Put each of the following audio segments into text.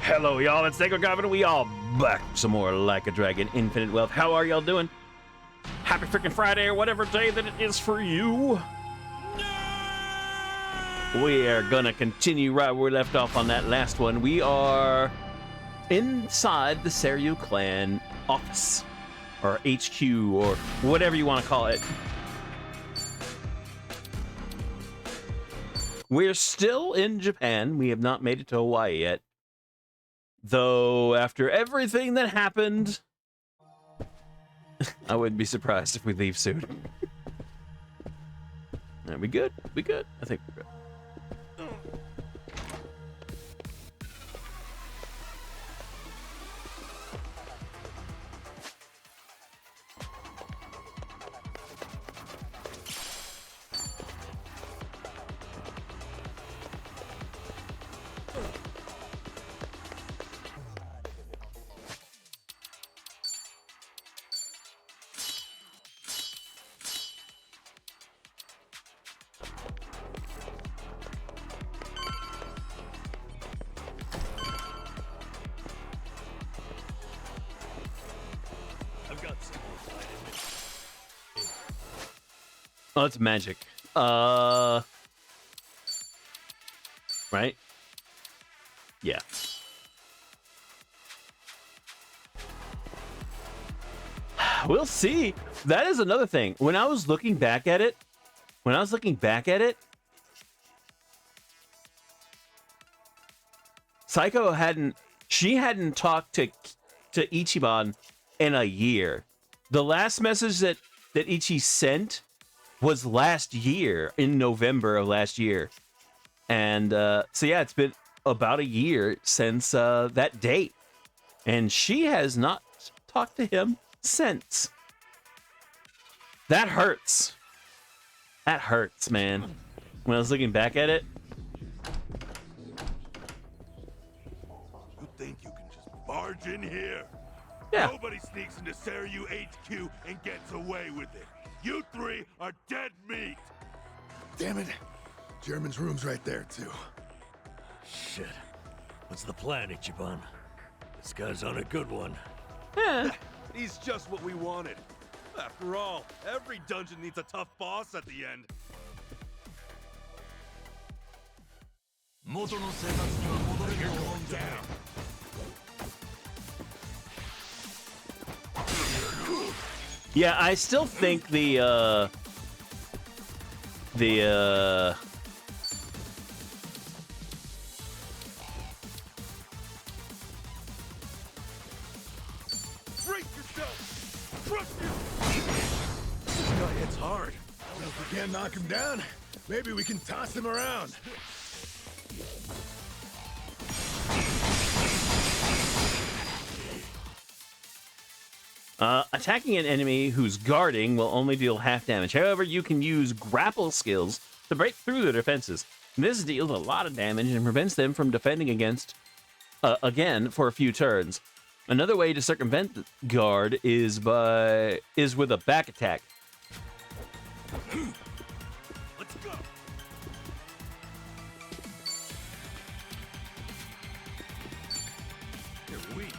Hello, y'all. It's Sacred Goblin. We all back some more Like a Dragon Infinite Wealth. How are y'all doing? Happy freaking Friday or whatever day that it is for you. We are gonna continue right where we left off on that last one. We are inside the Seiryu clan office, or HQ, or whatever you want to call it. We're still in Japan. We have not made it to Hawaii yet. Though, after everything that happened, I wouldn't be surprised if we leave soon. Are we good? We good? I think we're good. Oh, it's magic. Right? Yeah. We'll see. That is another thing. When I was looking back at it, Psycho hadn't talked to Ichiban in a year. The last message that Ichi sent was last year, in November of last year. And so yeah, it's been about a year since that date. And she has not talked to him since. That hurts. That hurts, man. When I was looking back at it. You think you can just barge in here? Yeah. Nobody sneaks into Seiryu HQ and gets away with it. You three are dead meat! Damn it. German's room's right there, too. Shit. What's the plan, Ichiban? This guy's on a good one. Yeah. He's just what we wanted. After all, every dungeon needs a tough boss at the end. Down. Yeah, I still think the Brace yourself! Trust you! This guy hits hard. If we can't knock him down, maybe we can toss him around. attacking an enemy who's guarding will only deal half damage. However, you can use grapple skills to break through their defenses. This deals a lot of damage and prevents them from defending against again for a few turns. Another way to circumvent the guard is with a back attack. Let's go! You're weak.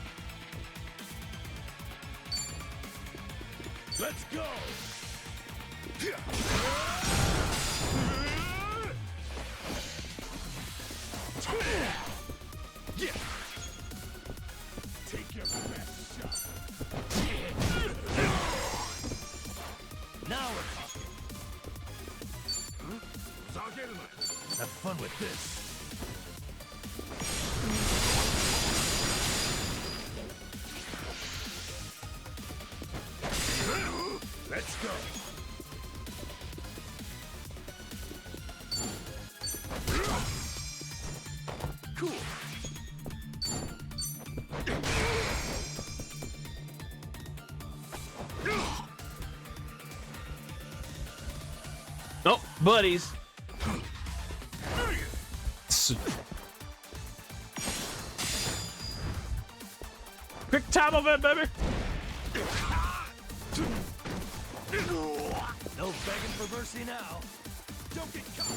Let's go! Yeah. Take your best shot. Now we're talking. Have fun with this. Let's go. Cool. Oh, buddies. Quick time event, baby. No begging for mercy now. Don't get caught.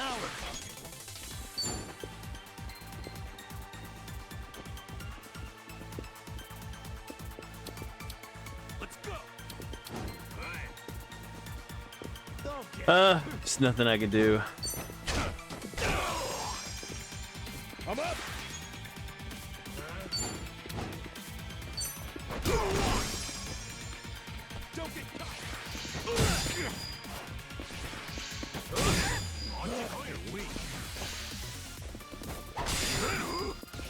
Now we're talking. Let's go. There's nothing I can do. I'm up. Don't get caught.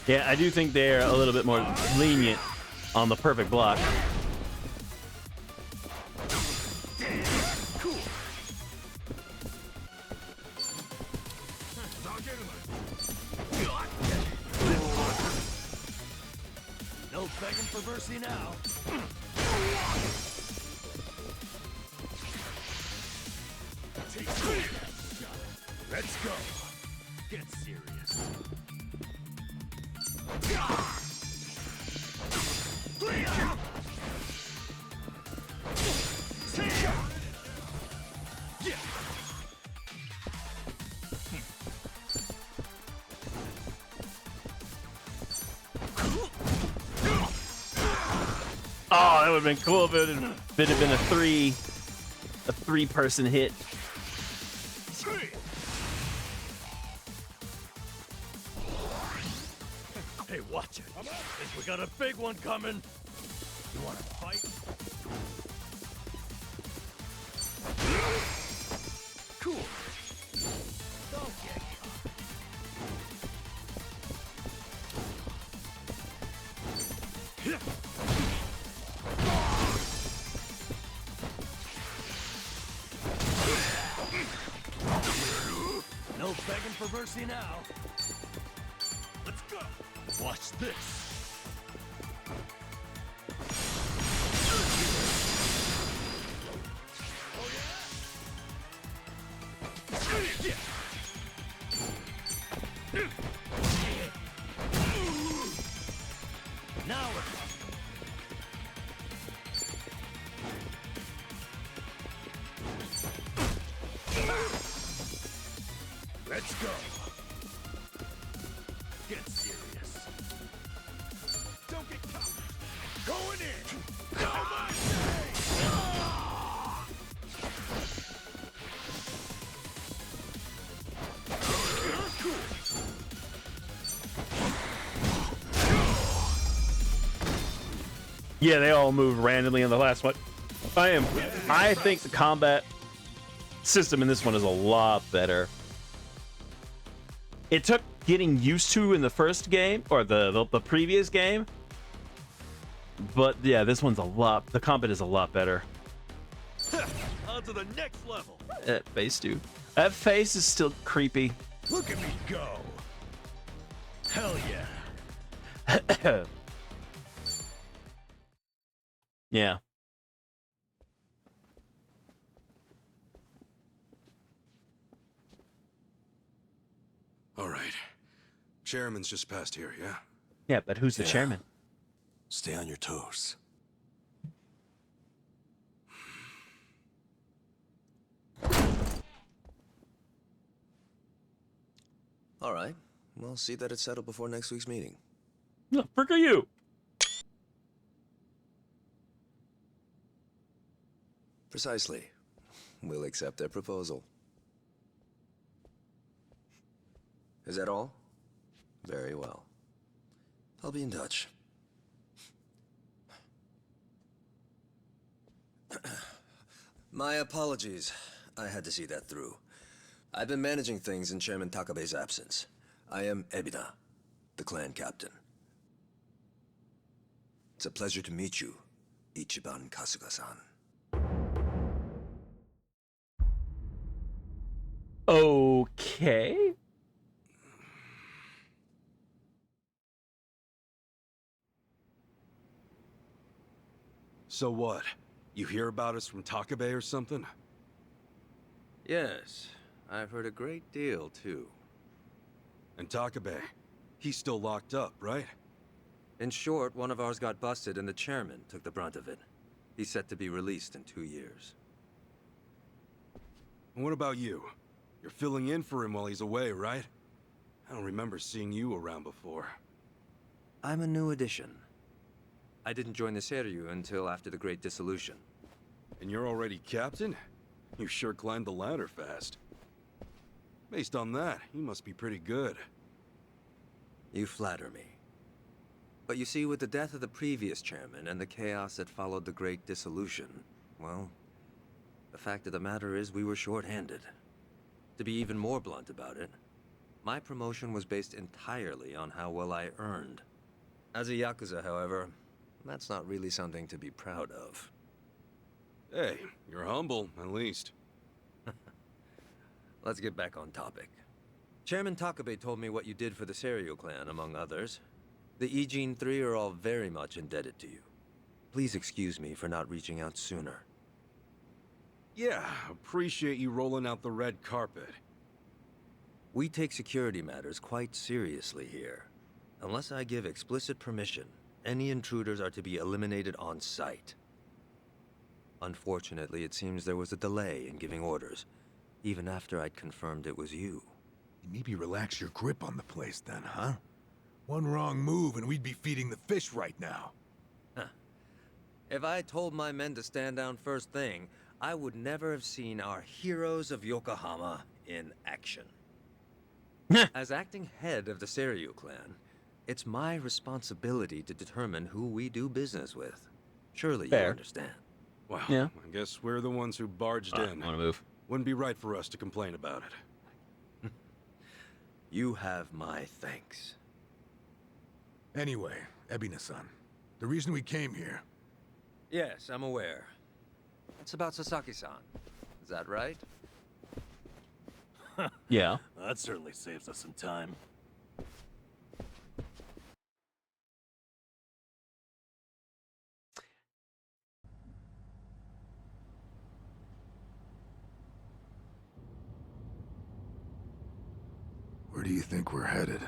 Yeah, I do think they're a little bit more lenient on the perfect block. No begging for mercy now. Let's go. Get serious. Oh, that would have been cool if it had been a three-person hit. Hey, watch it. Think we got a big one coming. You wanna fight? Cool. Don't get no begging for mercy now. Let's go. Watch this. Now we're talking. Let's go. Get serious. Don't get caught. Going in. Yeah, they all moved randomly in the last one. I think the combat system in this one is a lot better. It took getting used to in the first game, or the previous game. But yeah, this one's the combat is a lot better. On to the next level. That face, dude. That face is still creepy. Look at me go. Hell yeah. Yeah. All right. Chairman's just passed here, yeah? Yeah, but who's the chairman? Stay on your toes. All right. We'll see that it's settled before next week's meeting. The frick are you? Precisely. We'll accept their proposal. Is that all? Very well. I'll be in touch. My apologies. I had to see that through. I've been managing things in Chairman Takabe's absence. I am Ebina, the clan captain. It's a pleasure to meet you, Ichiban Kasuga-san. Okay. So what? You hear about us from Takabe or something? Yes, I've heard a great deal, too. And Takabe, he's still locked up, right? In short, one of ours got busted and the chairman took the brunt of it. He's set to be released in 2 years. And what about you? You're filling in for him while he's away, right? I don't remember seeing you around before. I'm a new addition. I didn't join the Seiryu until after the Great Dissolution. And you're already captain? You sure climbed the ladder fast. Based on that, you must be pretty good. You flatter me. But you see, with the death of the previous chairman and the chaos that followed the Great Dissolution, well, the fact of the matter is we were short-handed. To be even more blunt about it, my promotion was based entirely on how well I earned. As a Yakuza, however, that's not really something to be proud of. Hey, you're humble, at least. Let's get back on topic. Chairman Takabe told me what you did for the Seiryu clan, among others. The Ep03 are all very much indebted to you. Please excuse me for not reaching out sooner. Yeah, appreciate you rolling out the red carpet. We take security matters quite seriously here. Unless I give explicit permission, any intruders are to be eliminated on sight. Unfortunately, it seems there was a delay in giving orders, even after I'd confirmed it was you. Maybe relax your grip on the place then, huh? One wrong move and we'd be feeding the fish right now. If I told my men to stand down first thing, I would never have seen our heroes of Yokohama in action. As acting head of the Seiryu clan, it's my responsibility to determine who we do business with. Surely you Fair. understand. Well, Yeah. I guess we're the ones who barged in. I want to move. Wouldn't be right for us to complain about it. You have my thanks. Anyway, Ebina-san, the reason we came here... Yes, I'm aware. It's about Sasaki-san. Is that right? Yeah. That certainly saves us some time. Where do you think we're headed?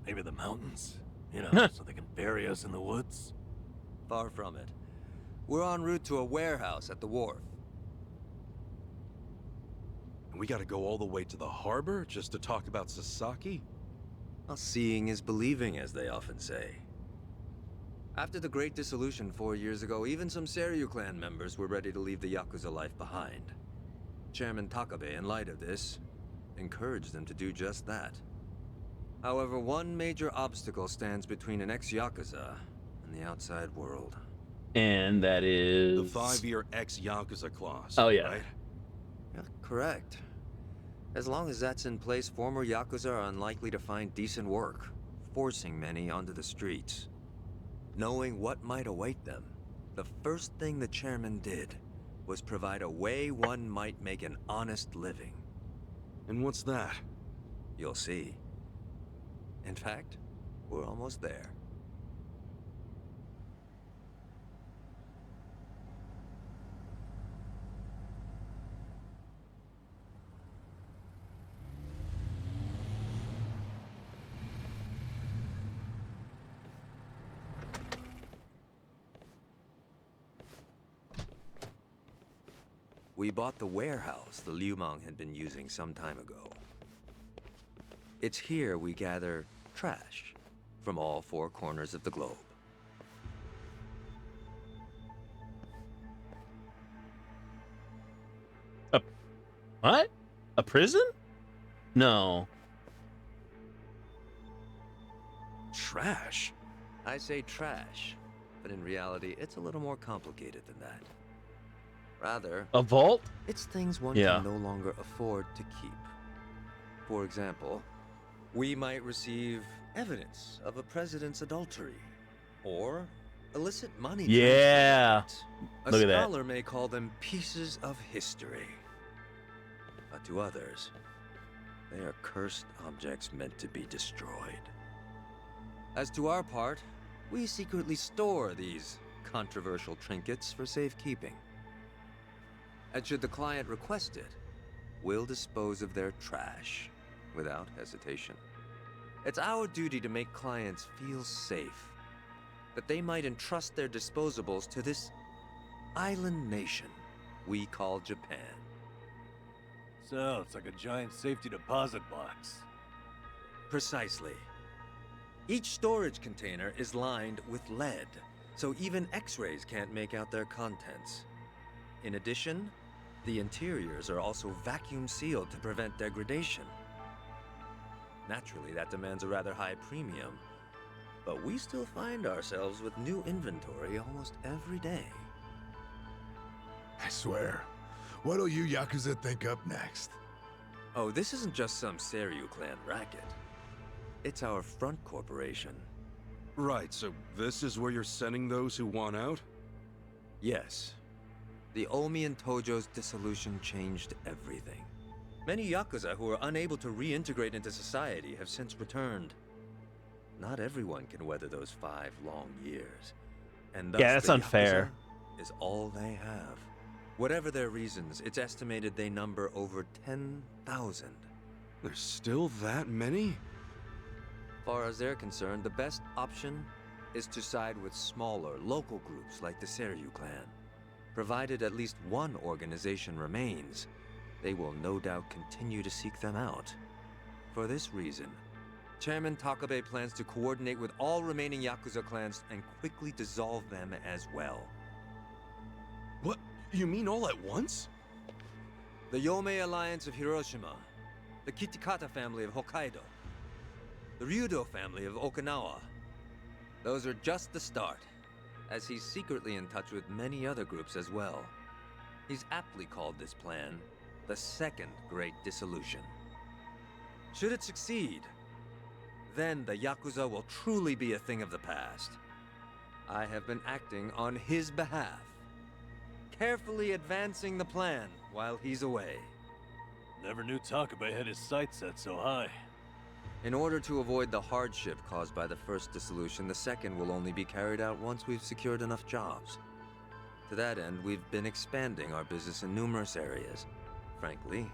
Maybe the mountains, you know, so they can bury us in the woods. Far from it. We're en route to a warehouse at the wharf. And we gotta go all the way to the harbor just to talk about Sasaki? Well, seeing is believing, as they often say. After the Great Dissolution 4 years ago, even some Seiryu clan members were ready to leave the Yakuza life behind. Chairman Takabe, in light of this, encouraged them to do just that. However, one major obstacle stands between an ex-Yakuza and the outside world. And that is The 5-year ex-Yakuza clause. Oh, yeah. Right? Yeah, correct. As long as that's in place, former Yakuza are unlikely to find decent work, forcing many onto the streets. Knowing what might await them, the first thing the chairman did was provide a way one might make an honest living. And what's that? You'll see. In fact, we're almost there. We bought the warehouse the Liumang had been using some time ago. It's here we gather trash from all 4 corners of the globe. what? A prison? No. Trash? I say trash, but in reality, it's a little more complicated than that. Rather, A vault? it's things one Yeah. can no longer afford to keep. For example, we might receive evidence of a president's adultery, or illicit money Yeah. transfers. A Look at that. scholar may call them pieces of history. But to others, they are cursed objects meant to be destroyed. As to our part, we secretly store these controversial trinkets for safekeeping. And should the client request it, we'll dispose of their trash without hesitation. It's our duty to make clients feel safe, that they might entrust their disposables to this island nation we call Japan. Sounds like a giant safety deposit box. Precisely. Each storage container is lined with lead, so even X-rays can't make out their contents. In addition, the interiors are also vacuum sealed to prevent degradation. Naturally, that demands a rather high premium, but we still find ourselves with new inventory almost every day. I swear. What'll you Yakuza think up next? Oh, this isn't just some Seiryu clan racket. It's our front corporation. Right, so this is where you're sending those who want out? Yes. The Omi and Tojo's dissolution changed everything. Many Yakuza who were unable to reintegrate into society have since returned. Not everyone can weather those 5 long years. And thus Yeah, that's the unfair. Yakuza is all they have. Whatever their reasons, it's estimated they number over 10,000. There's still that many? Far as they're concerned, the best option is to side with smaller, local groups like the Seiryu clan. Provided at least one organization remains, they will no doubt continue to seek them out. For this reason, Chairman Takabe plans to coordinate with all remaining Yakuza clans and quickly dissolve them as well. What? You mean all at once? The Yomei Alliance of Hiroshima, the Kitakata family of Hokkaido, the Ryudo family of Okinawa. Those are just the start, as he's secretly in touch with many other groups as well. He's aptly called this plan the Second Great Dissolution. Should it succeed, then the Yakuza will truly be a thing of the past. I have been acting on his behalf, carefully advancing the plan while he's away. Never knew Takabe had his sights set so high. In order to avoid the hardship caused by the first dissolution, the second will only be carried out once we've secured enough jobs. To that end, we've been expanding our business in numerous areas. Frankly,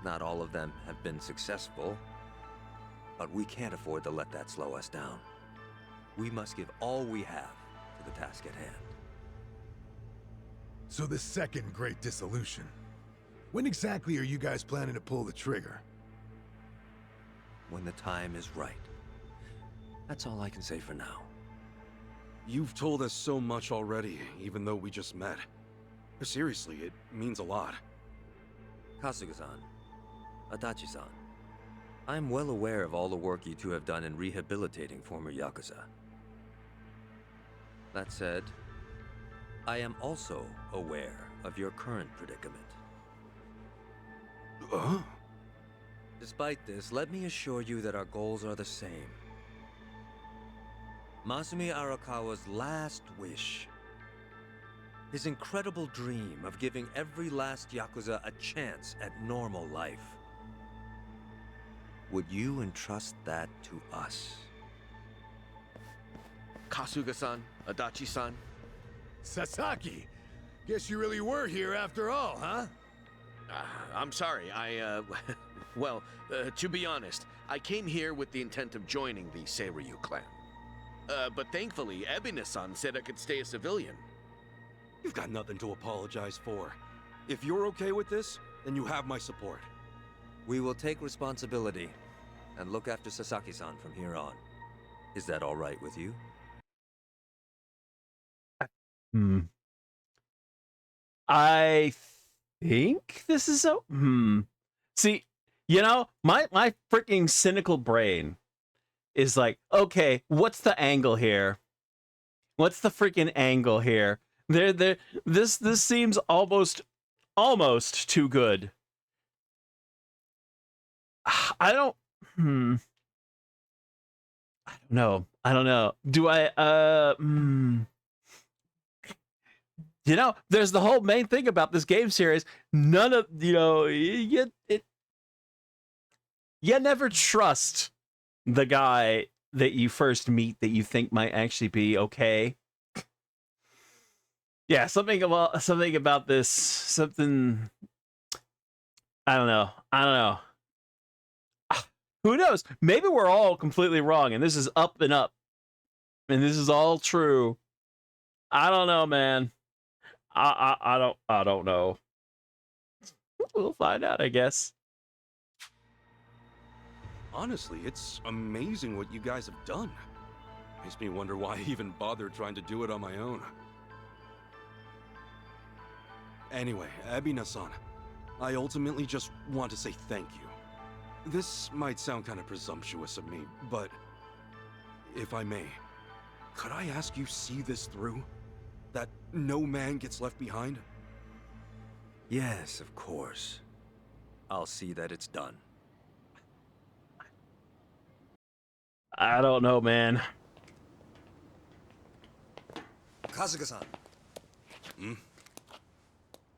not all of them have been successful, but we can't afford to let that slow us down. We must give all we have to the task at hand. So the Second Great Dissolution. When exactly are you guys planning to pull the trigger? When the time is right. That's all I can say for now. You've told us so much already, even though we just met. Seriously, it means a lot. Kasuga-san, Adachi-san, I'm well aware of all the work you two have done in rehabilitating former Yakuza. That said, I am also aware of your current predicament. Despite this, let me assure you that our goals are the same. Masumi Arakawa's last wish, his incredible dream of giving every last Yakuza a chance at normal life. Would you entrust that to us? Kasuga-san, Adachi-san. Sasaki! Guess you really were here after all, huh? I'm sorry, well, to be honest, I came here with the intent of joining the Seiryu clan. But thankfully, Ebina-san said I could stay a civilian. You've got nothing to apologize for. If you're okay with this, then you have my support. We will take responsibility and look after Sasaki-san from here on. Is that all right with you? I think this is a See, you know, my freaking cynical brain is like, okay, what's the angle here? What's the freaking angle here? This seems almost too good. I don't know. Do I You know, there's the whole main thing about this game series. None of, you know, you never trust the guy that you first meet that you think might actually be okay. Yeah, something about this, something, I don't know. Who knows? Maybe we're all completely wrong and this is up and up. And this is all true. I don't know, man. I don't know. We'll find out, I guess. Honestly, it's amazing what you guys have done. Makes me wonder why I even bothered trying to do it on my own. Anyway, Ebina-san, I ultimately just want to say thank you. This might sound kind of presumptuous of me, but if I may, could I ask you see this through? That no man gets left behind? Yes, of course. I'll see that it's done. I don't know, man. Kasuga-san. Hmm?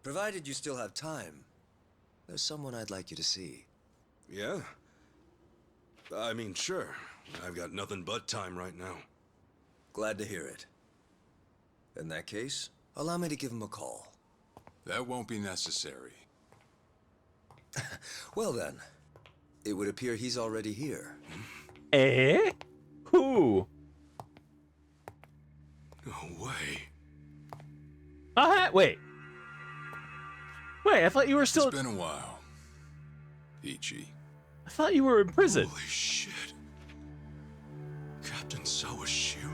Provided you still have time, there's someone I'd like you to see. Yeah? I mean, sure. I've got nothing but time right now. Glad to hear it. In that case, allow me to give him a call. That won't be necessary. Well then, it would appear he's already here. Eh? Who? No way. Wait. Wait, I thought you were still. It's been a while. Ichi. I thought you were in prison. Holy shit. Captain Sawashiro?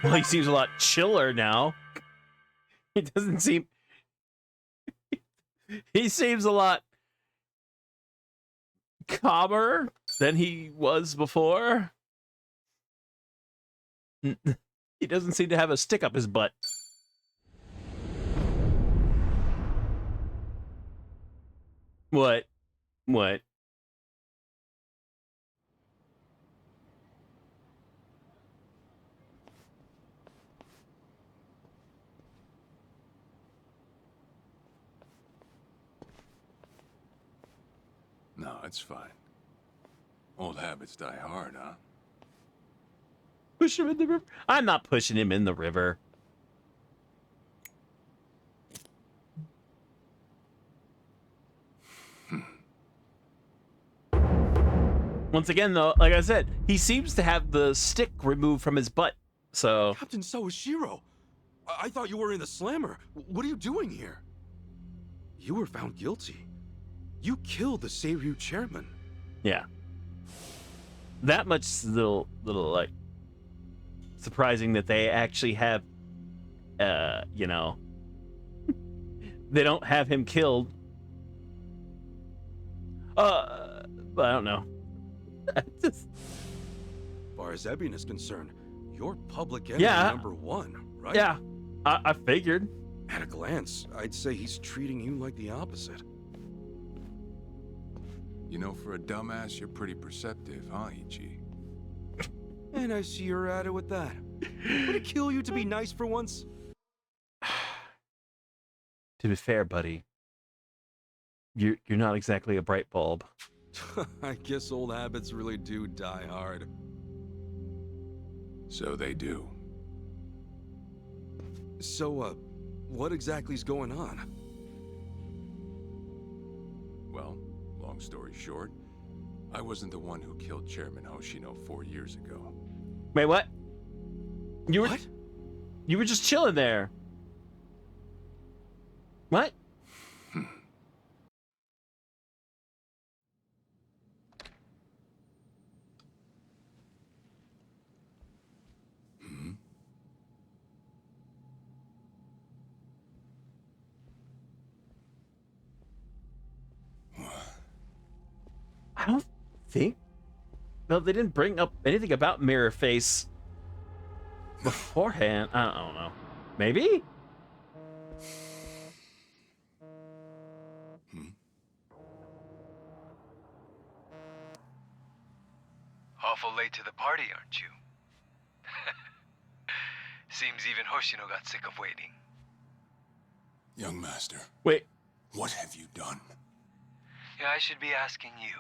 Well, he seems a lot chiller now. He doesn't seem. He seems a lot calmer than he was before. He doesn't seem to have a stick up his butt. What? What? No, it's fine. Old habits die hard, huh? Push him in the river? I'm not pushing him in the river. Once again, though, like I said, he seems to have the stick removed from his butt. So Captain Sawashiro! I thought you were in the slammer. What are you doing here? You were found guilty. You killed the Seiryu chairman. yeah, that much little like surprising that they actually have, you know, they don't have him killed. But I don't know. Just, As far as Ebin is concerned, you're public enemy Yeah. #1, right? yeah, I figured. At a glance, I'd say he's treating you like the opposite. You know, for a dumbass, you're pretty perceptive, huh, Ichi? And I see you're at it with that. Would it kill you to be nice for once? To be fair, buddy, you're not exactly a bright bulb. I guess old habits really do die hard. So they do. So, what exactly is going on? Well, long story short, I wasn't the one who killed Chairman Hoshino 4 years ago. Wait, what? You were What? you were just chilling there. What? I don't think. No, they didn't bring up anything about Mirror Face beforehand. I don't know. Maybe? Awful late to the party, aren't you? Seems even Hoshino got sick of waiting. Young master, Wait. what have you done? Yeah, I should be asking you.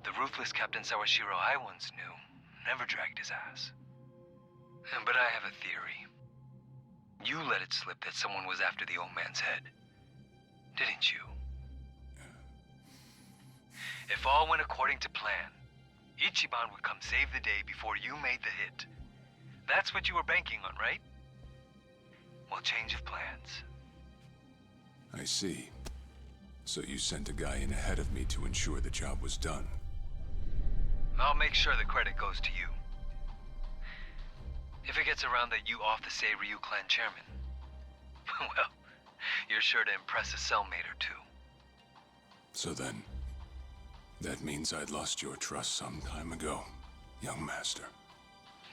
The ruthless Captain Sawashiro I once knew never dragged his ass. But I have a theory. You let it slip that someone was after the old man's head, didn't you? If all went according to plan, Ichiban would come save the day before you made the hit. That's what you were banking on, right? Well, change of plans. I see. So you sent a guy in ahead of me to ensure the job was done. I'll make sure the credit goes to you. If it gets around that you off the Seiryu clan chairman, well, you're sure to impress a cellmate or two. So then, that means I'd lost your trust some time ago, young master.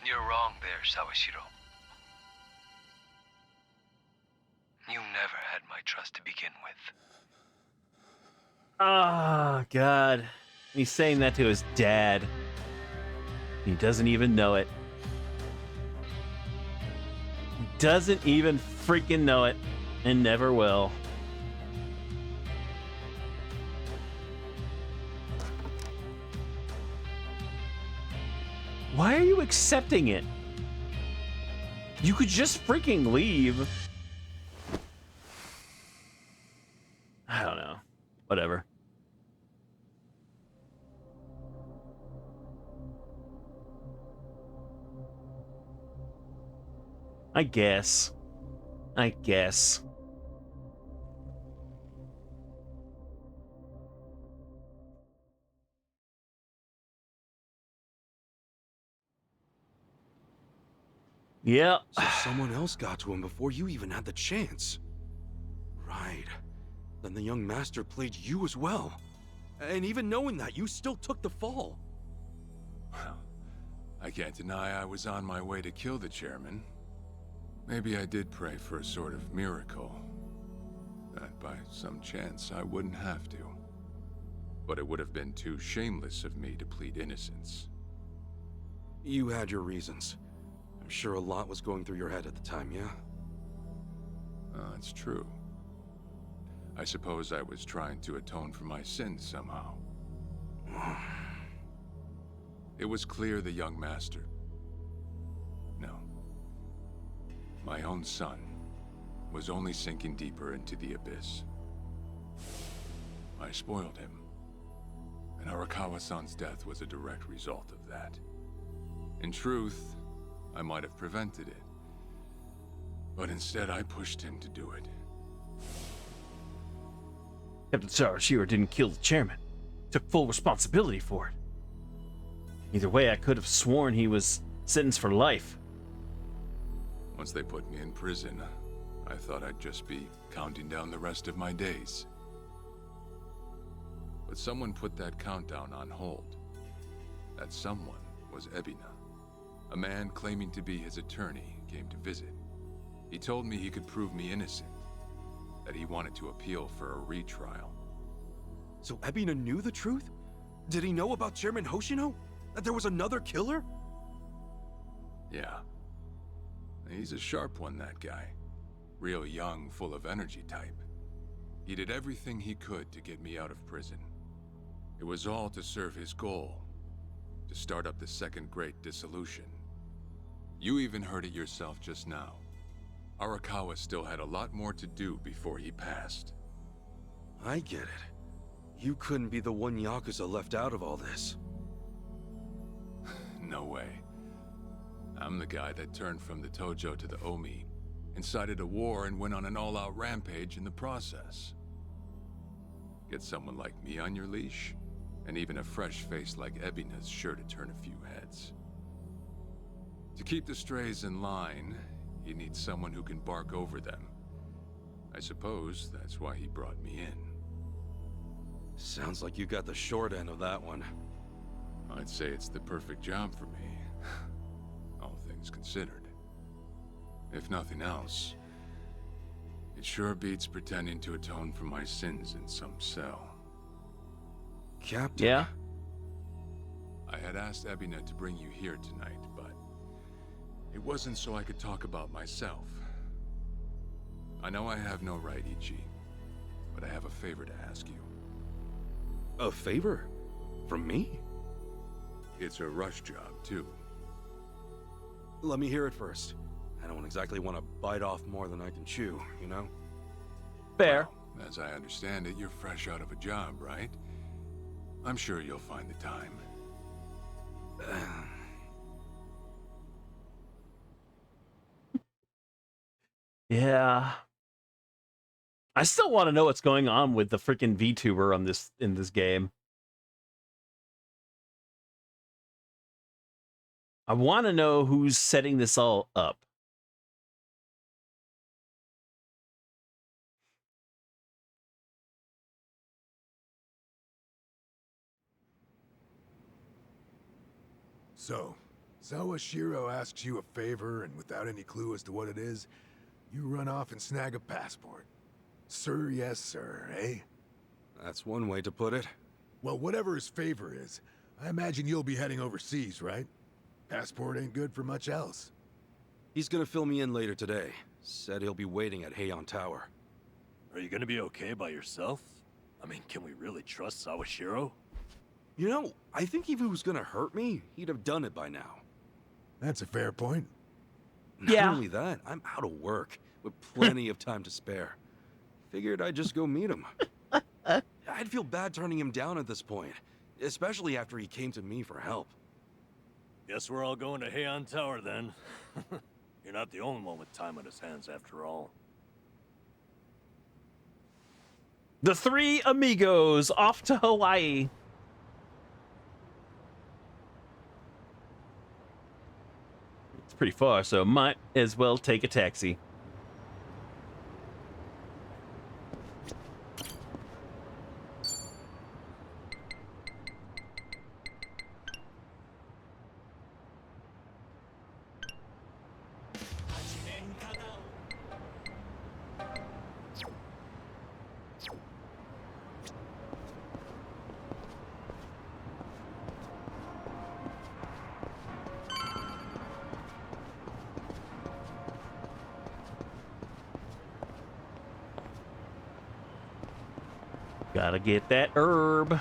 You're wrong there, Sawashiro. You never had my trust to begin with. Oh, God. He's saying that to his dad. He doesn't even know it. He doesn't even freaking know it, and never will. Why are you accepting it? You could just freaking leave. I don't know. Whatever. I guess. Yeah. So someone else got to him before you even had the chance. Right. Then the young master played you as well. And even knowing that, you still took the fall. Well, I can't deny I was on my way to kill the chairman. Maybe I did pray for a sort of miracle. That by some chance I wouldn't have to. But it would have been too shameless of me to plead innocence. You had your reasons. I'm sure a lot was going through your head at the time, yeah? It's true. I suppose I was trying to atone for my sins somehow. It was clear the young master... No. My own son was only sinking deeper into the abyss. I spoiled him. And Arakawa-san's death was a direct result of that. In truth, I might have prevented it. But instead, I pushed him to do it. Captain Sawashiro didn't kill the chairman. Took full responsibility for it. Either way, I could have sworn he was sentenced for life. Once they put me in prison, I thought I'd just be counting down the rest of my days. But someone put that countdown on hold. That someone was Ebina. A man claiming to be his attorney came to visit. He told me he could prove me innocent, that he wanted to appeal for a retrial. So Ebina knew the truth? Did he know about Chairman Hoshino? That there was another killer? Yeah. He's a sharp one, that guy. Real young, full of energy type. He did everything he could to get me out of prison. It was all to serve his goal, to start up the second great dissolution. You even heard it yourself just now. Arakawa still had a lot more to do before he passed. I get it. You couldn't be the one Yakuza left out of all this. No way. I'm the guy that turned from the Tojo to the Omi, incited a war and went on an all-out rampage in the process. Get someone like me on your leash, and even a fresh face like Ebina's sure to turn a few heads. To keep the strays in line, you need someone who can bark over them. I suppose that's why he brought me in. Sounds like you got the short end of that one. I'd say it's the perfect job for me, all things considered. If nothing else, it sure beats pretending to atone for my sins in some cell. Captain? Yeah? I had asked Ebina to bring you here tonight, but it wasn't so I could talk about myself. I know I have no right, Ichi, but I have a favor to ask you. A favor? From me? It's a rush job, too. Let me hear it first. I don't exactly want to bite off more than I can chew, you know? Fair. Well, as I understand it, you're fresh out of a job, right? I'm sure you'll find the time. Yeah. I still want to know what's going on with the freaking VTuber on this in this game. I want to know who's setting this all up. So, Sawashiro asks you a favor, and without any clue as to what it is, you run off and snag a passport. Sir, yes, sir, eh? That's one way to put it. Well, whatever his favor is, I imagine you'll be heading overseas, right? Passport ain't good for much else. He's gonna fill me in later today. Said he'll be waiting at Heian Tower. Are you gonna be okay by yourself? I mean, can we really trust Sawashiro? You know, I think if he was gonna hurt me, he'd have done it by now. That's a fair point. Yeah. Not only that, I'm out of work, with plenty of time to spare. Figured I'd just go meet him. I'd feel bad turning him down at this point, especially after he came to me for help. Guess we're all going to Heian Tower then. You're not the only one with time on his hands after all. The three amigos off to Hawaii. It's pretty far, so might as well take a taxi. Gotta get that herb. Ready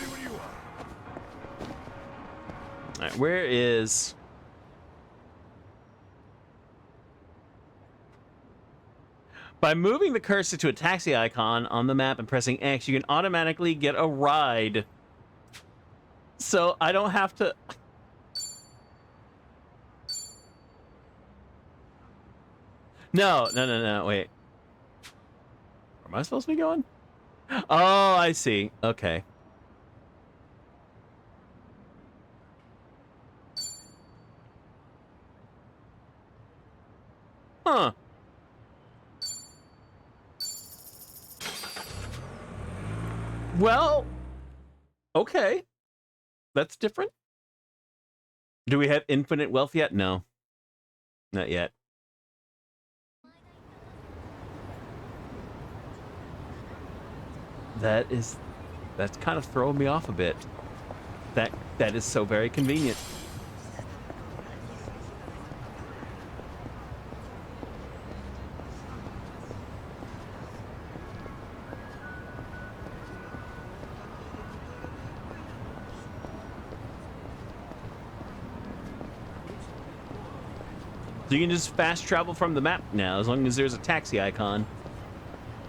when you are. All right, where is... By moving the cursor to a taxi icon on the map and pressing X, you can automatically get a ride. So I don't have to... No, wait. Where am I supposed to be going? Oh, I see. Okay. Huh. Well, okay. That's different. Do we have infinite wealth yet? No. Not yet. That's kind of throwing me off a bit. That is so very convenient. So you can just fast travel from the map now, as long as there's a taxi icon.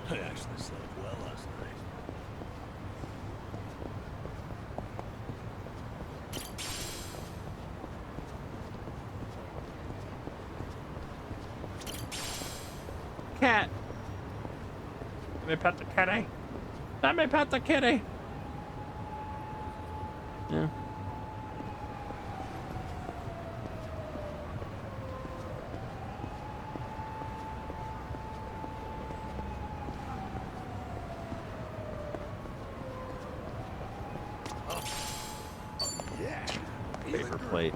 I actually slept well last night. Cat. Let me pet the kitty. Let me pet the kitty. Yeah. Paper plate.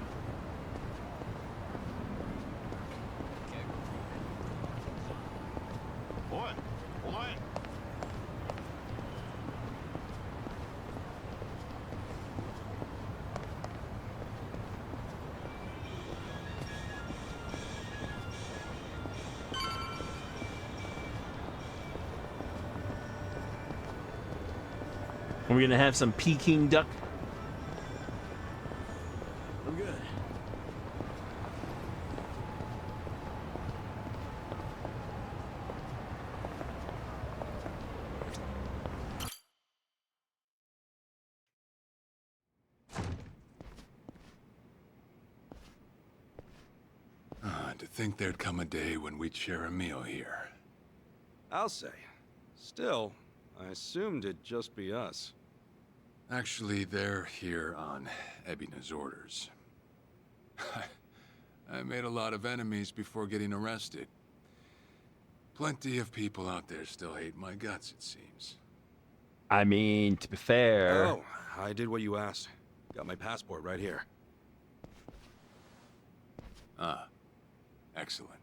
Are we gonna have some Peking duck? I'm good. To think there'd come a day when we'd share a meal here. I'll say. Still, I assumed it'd just be us. Actually, they're here on Ebina's orders. I made a lot of enemies before getting arrested. Plenty of people out there still hate my guts, it seems. I mean, to be fair. Oh, I did what you asked. Got my passport right here. Ah, excellent.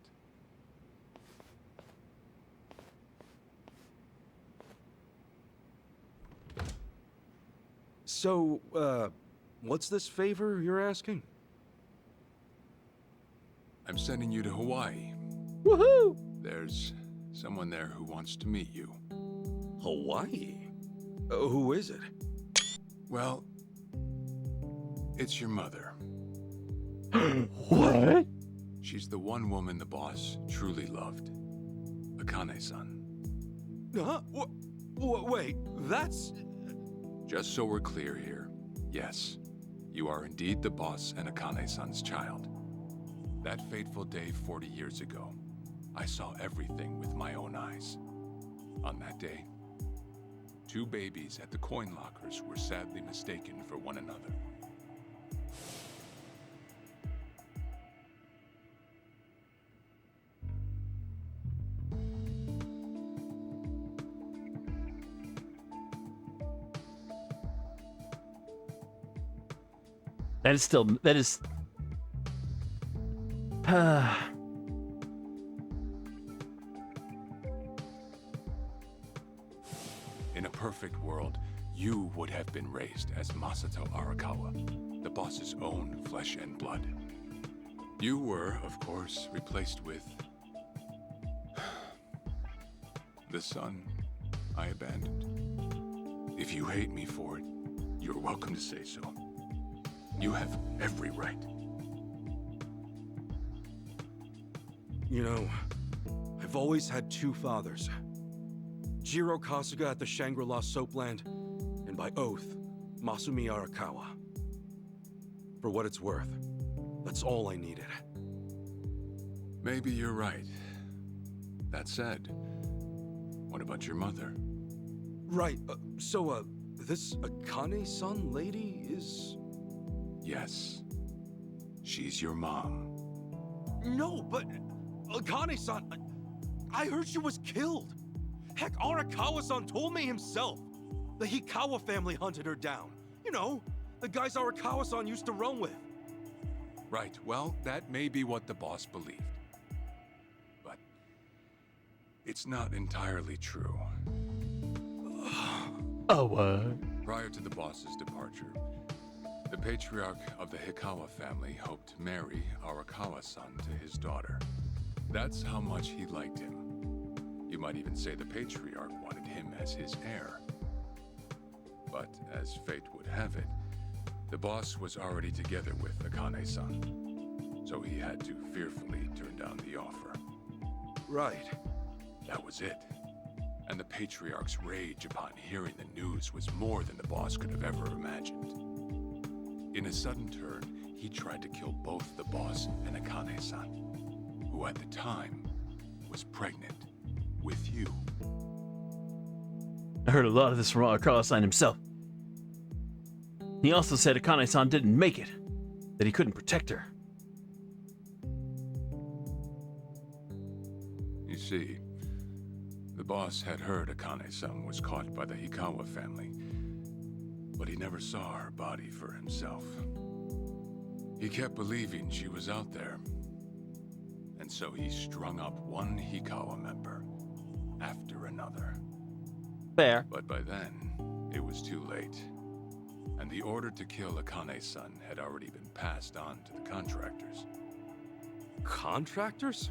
So, what's this favor you're asking? I'm sending you to Hawaii. Woohoo! There's someone there who wants to meet you. Hawaii? Who is it? Well, it's your mother. What? She's the one woman the boss truly loved. Akane-san. Huh? Wait, that's... Just so we're clear here, yes, you are indeed the boss and Akane-san's child. That fateful day 40 years ago, I saw everything with my own eyes. On that day, 2 babies at the coin lockers were sadly mistaken for one another. That is In a perfect world, you would have been raised as Masato Arakawa, the boss's own flesh and blood. You were, of course, replaced with the son I abandoned. If you hate me for it, you're welcome to say so. You have every right. You know, I've always had 2 fathers. Jiro Kasuga at the Shangri-La Soapland, and by oath, Masumi Arakawa. For what it's worth, that's all I needed. Maybe you're right. That said, what about your mother? Right, this Akane-san lady is... Yes. She's your mom. No, but Akane-san, I heard she was killed. Heck, Arakawa-san told me himself. The Hikawa family hunted her down. You know, the guys Arakawa-san used to run with. Right, well, that may be what the boss believed. But it's not entirely true. oh what? Prior to the boss's departure, the patriarch of the Hikawa family hoped to marry Arakawa-san to his daughter. That's how much he liked him. You might even say the patriarch wanted him as his heir. But as fate would have it, the boss was already together with Akane-san, so he had to fearfully turn down the offer. Right. That was it. And the patriarch's rage upon hearing the news was more than the boss could have ever imagined. In a sudden turn, he tried to kill both the boss and Akane-san, who at the time was pregnant with you. I heard a lot of this from Arakawa-san himself. He also said Akane-san didn't make it, that he couldn't protect her. You see, the boss had heard Akane-san was caught by the Hikawa family, but he never saw her body for himself. He kept believing she was out there, and so he strung up one Hikawa member after another. Fair. But by then, it was too late, and the order to kill Akane-san had already been passed on to the contractors. Contractors?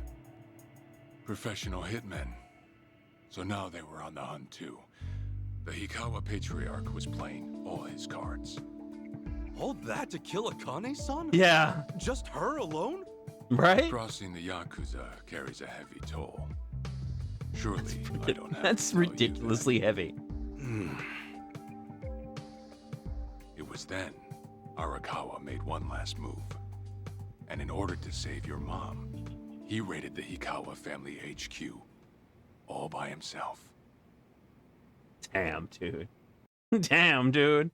Professional hitmen. So now they were on the hunt too. The Hikawa Patriarch was playing all his cards. All that to kill Akane-san? Yeah. Just her alone? Right? Crossing the Yakuza carries a heavy toll. Surely, I don't have That's to tell you ridiculously heavy. that. It was then Arakawa made one last move. And in order to save your mom, He raided the Hikawa family HQ all by himself. Damn, dude. Damn, dude.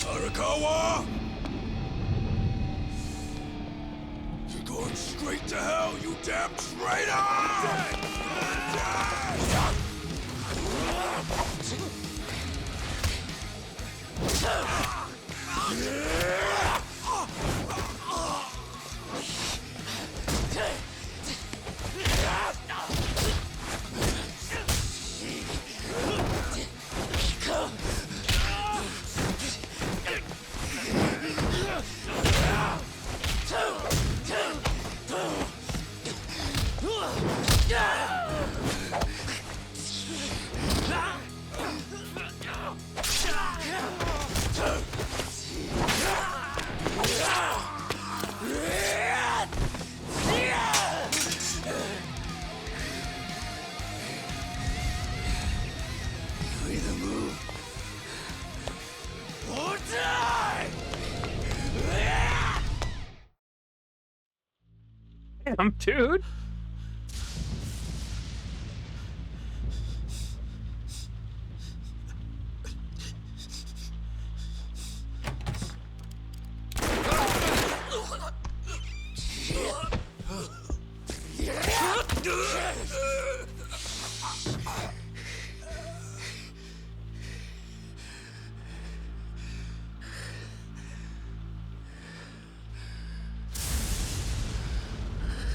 Arakawa! You're going straight to hell, you damn traitor! Damn, dude.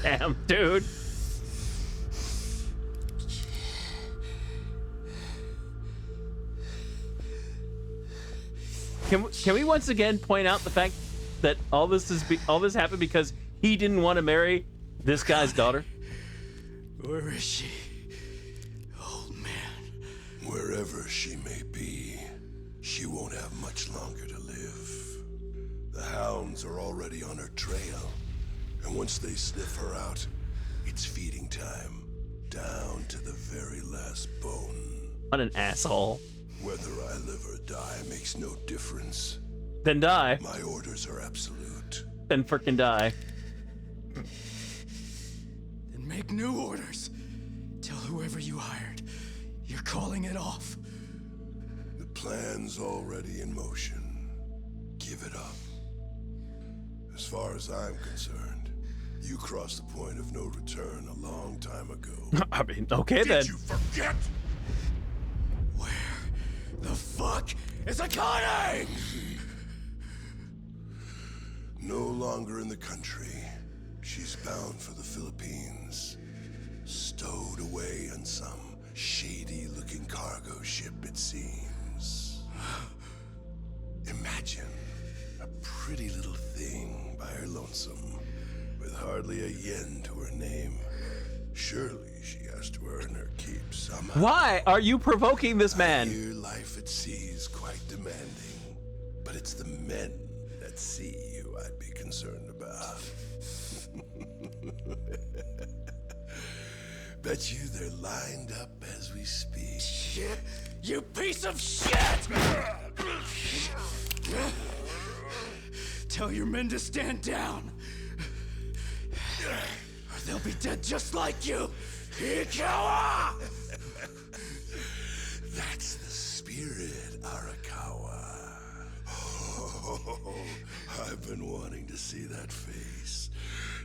Damn, dude. Can we once again point out the fact that all this happened because he didn't want to marry this guy's daughter? Where is she? Old man. Wherever she may be, she won't have much longer to live. The hounds are already on her trail, and once they sniff her out, it's feeding time, down to the very last bone. What an asshole. Whether I live or die makes no difference. Then die. My orders are absolute. Then frickin' die. Then make new orders. Tell whoever you hired, you're calling it off. The plan's already in motion. Give it up. As far as I'm concerned, you crossed the point of no return a long time ago. I mean, okay then. Did you forget? Where the fuck is Akane? No longer in the country. She's bound for the Philippines. Stowed away on some shady-looking cargo ship, it seems. Imagine a pretty little thing by her lonesome, with hardly a yen to her name. Surely she has to earn her keep somehow. Why are you provoking this I man? hear life at sea is quite demanding, but it's the men at sea who I'd be concerned about. Bet you they're lined up as we speak. Shit, you piece of shit! Tell your men to stand down, or they'll be dead just like you. Hikawa! That's the spirit, Arakawa. Oh, I've been wanting to see that face.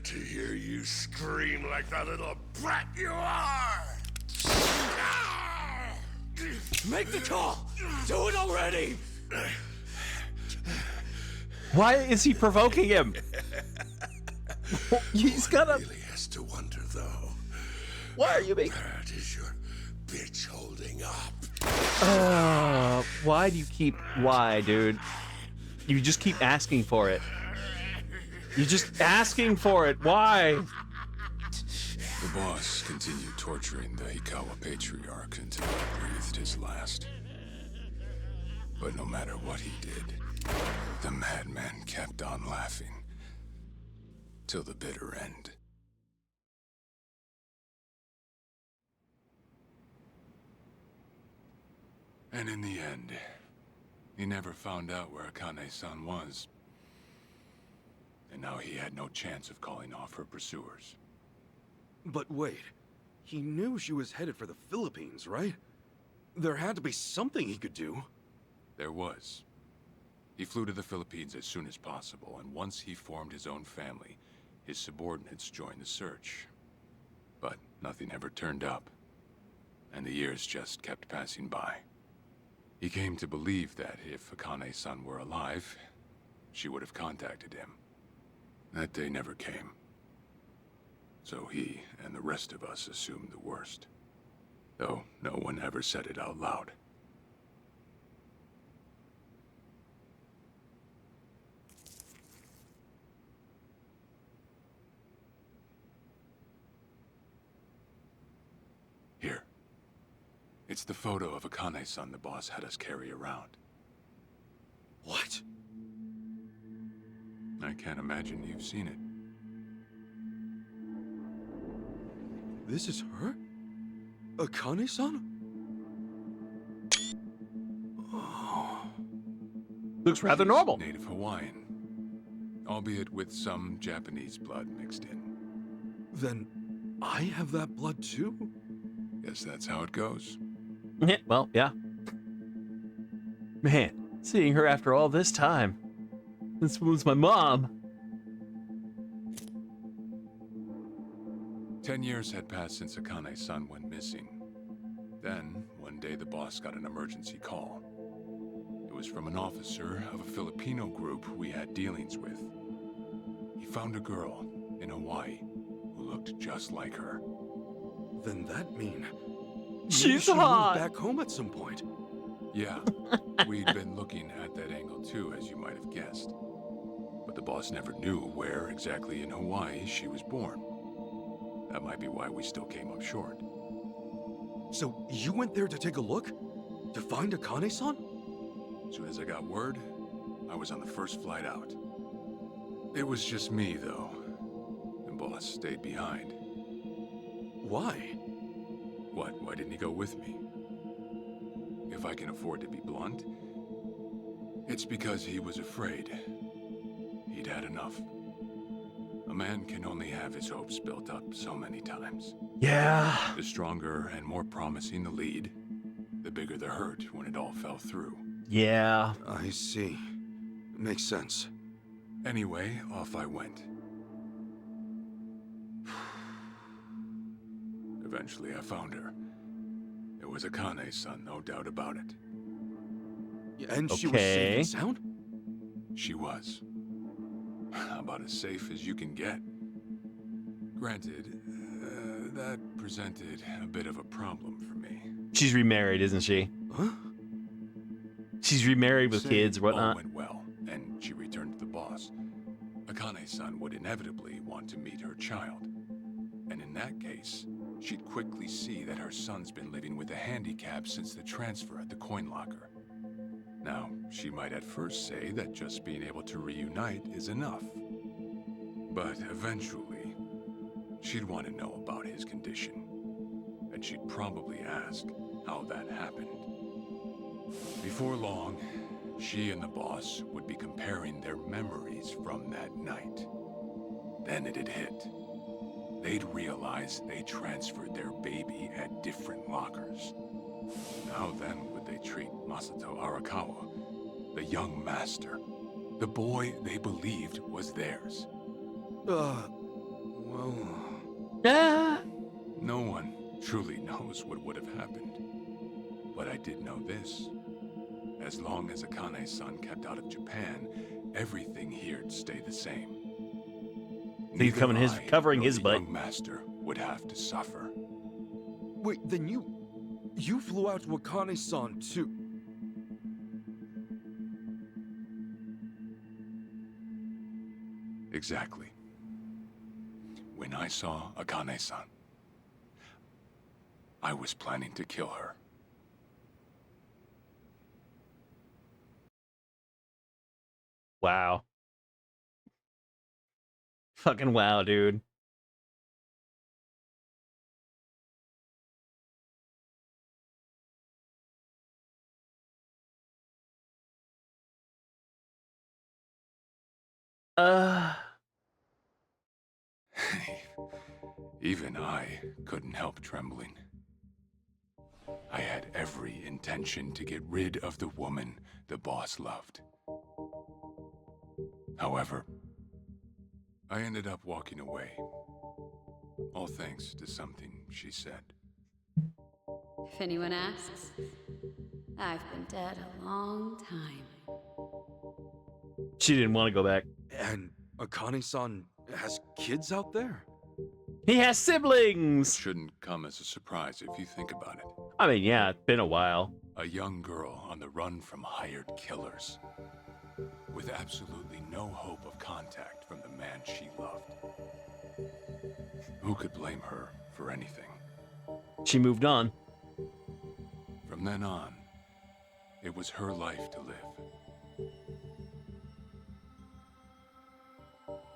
To hear you scream like the little brat you are! Make the call! Do it already! Why is he provoking him? He's gotta. Really has to wonder, though. Why are you being? Where is your bitch holding up? Why do you keep? Why, dude? You just keep asking for it. You're just asking for it. Why? The boss continued torturing the Hikawa patriarch until he breathed his last. But no matter what he did, the madman kept on laughing. Till the bitter end. And in the end, he never found out where Akane-san was. And now he had no chance of calling off her pursuers. But wait, he knew she was headed for the Philippines, right? There had to be something he could do. There was. He flew to the Philippines as soon as possible, and once he formed his own family, his subordinates joined the search. But nothing ever turned up, and the years just kept passing by. He came to believe that if Akane-san were alive, she would have contacted him. That day never came. So he and the rest of us assumed the worst. Though no one ever said it out loud. Here. It's the photo of Akane-san the boss had us carry around. What? I can't imagine you've seen it. This is her? Akane-san? Oh. Looks rather She's normal. Native Hawaiian, albeit with some Japanese blood mixed in. Then I have that blood too? Guess that's how it goes. Yeah, well, yeah. Man, seeing her after all this time. This was my mom. 10 years had passed since Akane-san went missing. Then, one day the boss got an emergency call. It was from an officer of a Filipino group we had dealings with. He found a girl in Hawaii who looked just like her. Then that mean She's she hot. moved back home at some point. Yeah, we'd been looking at that angle too, as you might have guessed. But the boss never knew where exactly in Hawaii she was born. That might be why we still came up short. So you went there to take a look? To find Akane-san? As soon as I got word, I was on the first flight out. It was just me, though. The boss stayed behind. Why? What? Why didn't he go with me? If I can afford to be blunt, it's because he was afraid. He'd had enough. A man can only have his hopes built up so many times. Yeah. The stronger and more promising the lead, the bigger the hurt when it all fell through. Yeah. I see. Makes sense. Anyway, off I went. Eventually I found her. It was Akane's-san, no doubt about it. And she was safe Okay. and sound? She was. About as safe as you can get. Granted, that presented a bit of a problem for me. She's remarried, isn't she? Huh? She's remarried with Say kids, all whatnot. went well, and she returned to the boss. Akane-san would inevitably want to meet her child. And in that case, she'd quickly see that her son's been living with a handicap since the transfer at the coin locker. Now, she might at first say that just being able to reunite is enough. But eventually, she'd want to know about his condition. And she'd probably ask how that happened. Before long, she and the boss would be comparing their memories from that night. Then it'd hit. They'd realize they transferred their baby at different lockers. How then would they treat Masato Arakawa, the young master, the boy they believed was theirs? Well... Ah. No one truly knows what would have happened. But I did know this. As long as Akane-san kept out of Japan, everything here'd stay the same. He's Neither covering nor his the butt. young master would have to suffer. Wait, then you flew out to Akane-san too? Exactly. When I saw Akane-san, I was planning to kill her. Wow. Fucking wow, dude. Even I couldn't help trembling. I had every intention to get rid of the woman the boss loved. However, I ended up walking away, all thanks to something she said. If anyone asks, I've been dead a long time. She didn't want to go back. And Akane-san has kids out there? He has siblings! Shouldn't come as a surprise if you think about it. I mean, yeah, it's been a while. A young girl on the run from hired killers, with absolutely no hope of contact from the man she loved. Who could blame her for anything? She moved on. From then on, it was her life to live.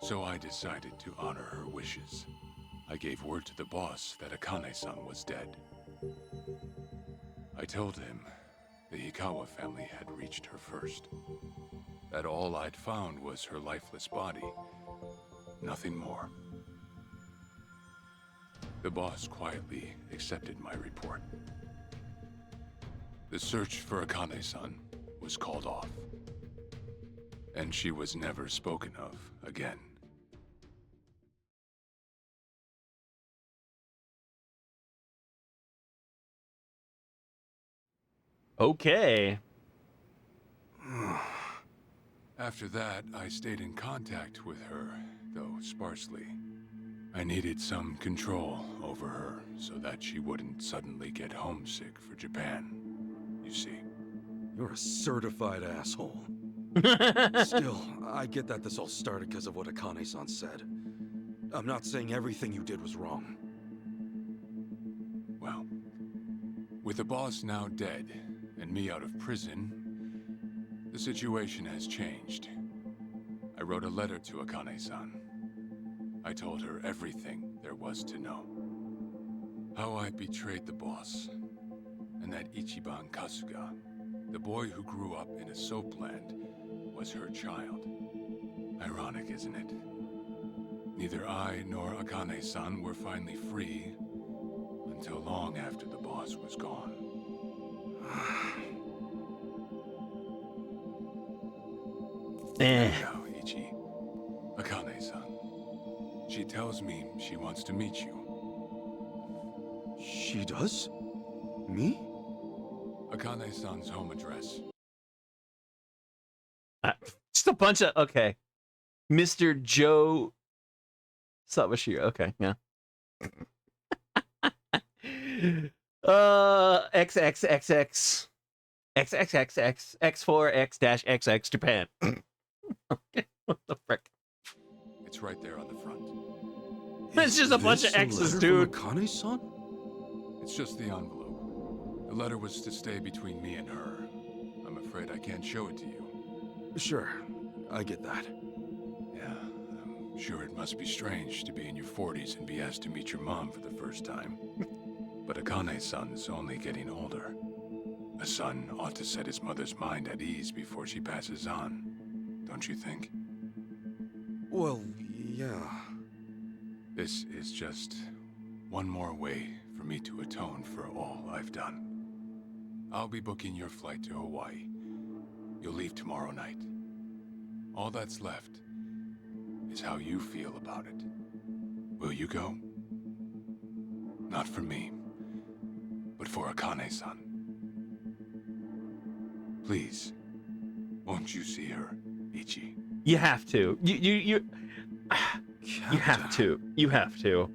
So I decided to honor her wishes. I gave word to the boss that Akane-san was dead. I told him the Hikawa family had reached her first. That all I'd found was her lifeless body. Nothing more. The boss quietly accepted my report. The search for Akane-san was called off. And she was never spoken of again. Okay. After that, I stayed in contact with her, though sparsely. I needed some control over her so that she wouldn't suddenly get homesick for Japan, you see. You're a certified asshole. Still, I get that this all started because of what Akane-san said. I'm not saying everything you did was wrong. Well, with the boss now dead and me out of prison, the situation has changed. I wrote a letter to Akane-san. I told her everything there was to know. How I betrayed the boss, and that Ichiban Kasuga, the boy who grew up in a soapland, was her child. Ironic, isn't it? Neither I nor Akane-san were finally free until long after the boss was gone. Now, Ichi, Akane-san. She tells me she wants to meet you. She does? Me? Akane-san's home address. Just a bunch of... Okay. Mr. Joe... Sawashiro. Okay, yeah. XXXX. XXXX. X4X-XX Japan. Okay, what the frick? It's right there on the front. It's just a bunch of X's, dude. Akane-san? It's just the envelope. The letter was to stay between me and her. I'm afraid I can't show it to you. Sure, I get that. Yeah, I'm sure it must be strange to be in your 40s and be asked to meet your mom for the first time. But Akane-san's only getting older. A son ought to set his mother's mind at ease before she passes on. Don't you think? Well, yeah. This is just one more way for me to atone for all I've done. I'll be booking your flight to Hawaii. You'll leave tomorrow night. All that's left is how you feel about it. Will you go? Not for me, but for Akane-san. Please, won't you see her, Ichi? You have to. You have to. You have to.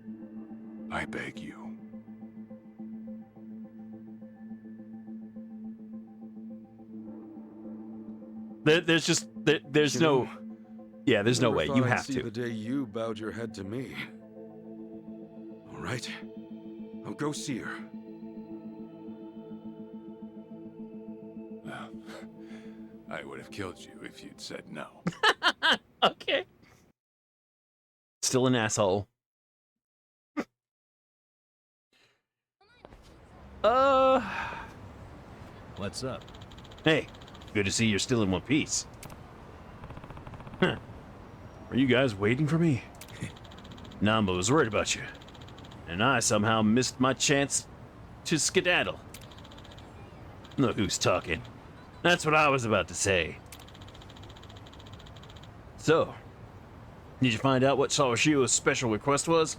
I beg you. There's just... There's no... Yeah, there's no way. You have see to. The day you bowed your head to me. All right, I'll go see her. Well, I would have killed you if you'd said no. Okay. Still an asshole. What's up? Hey, good to see you're still in one piece. Huh. Are you guys waiting for me? Namba was worried about you, and I somehow missed my chance to skedaddle. Look who's talking. That's what I was about to say. So, did you find out what Sawashiro's special request was?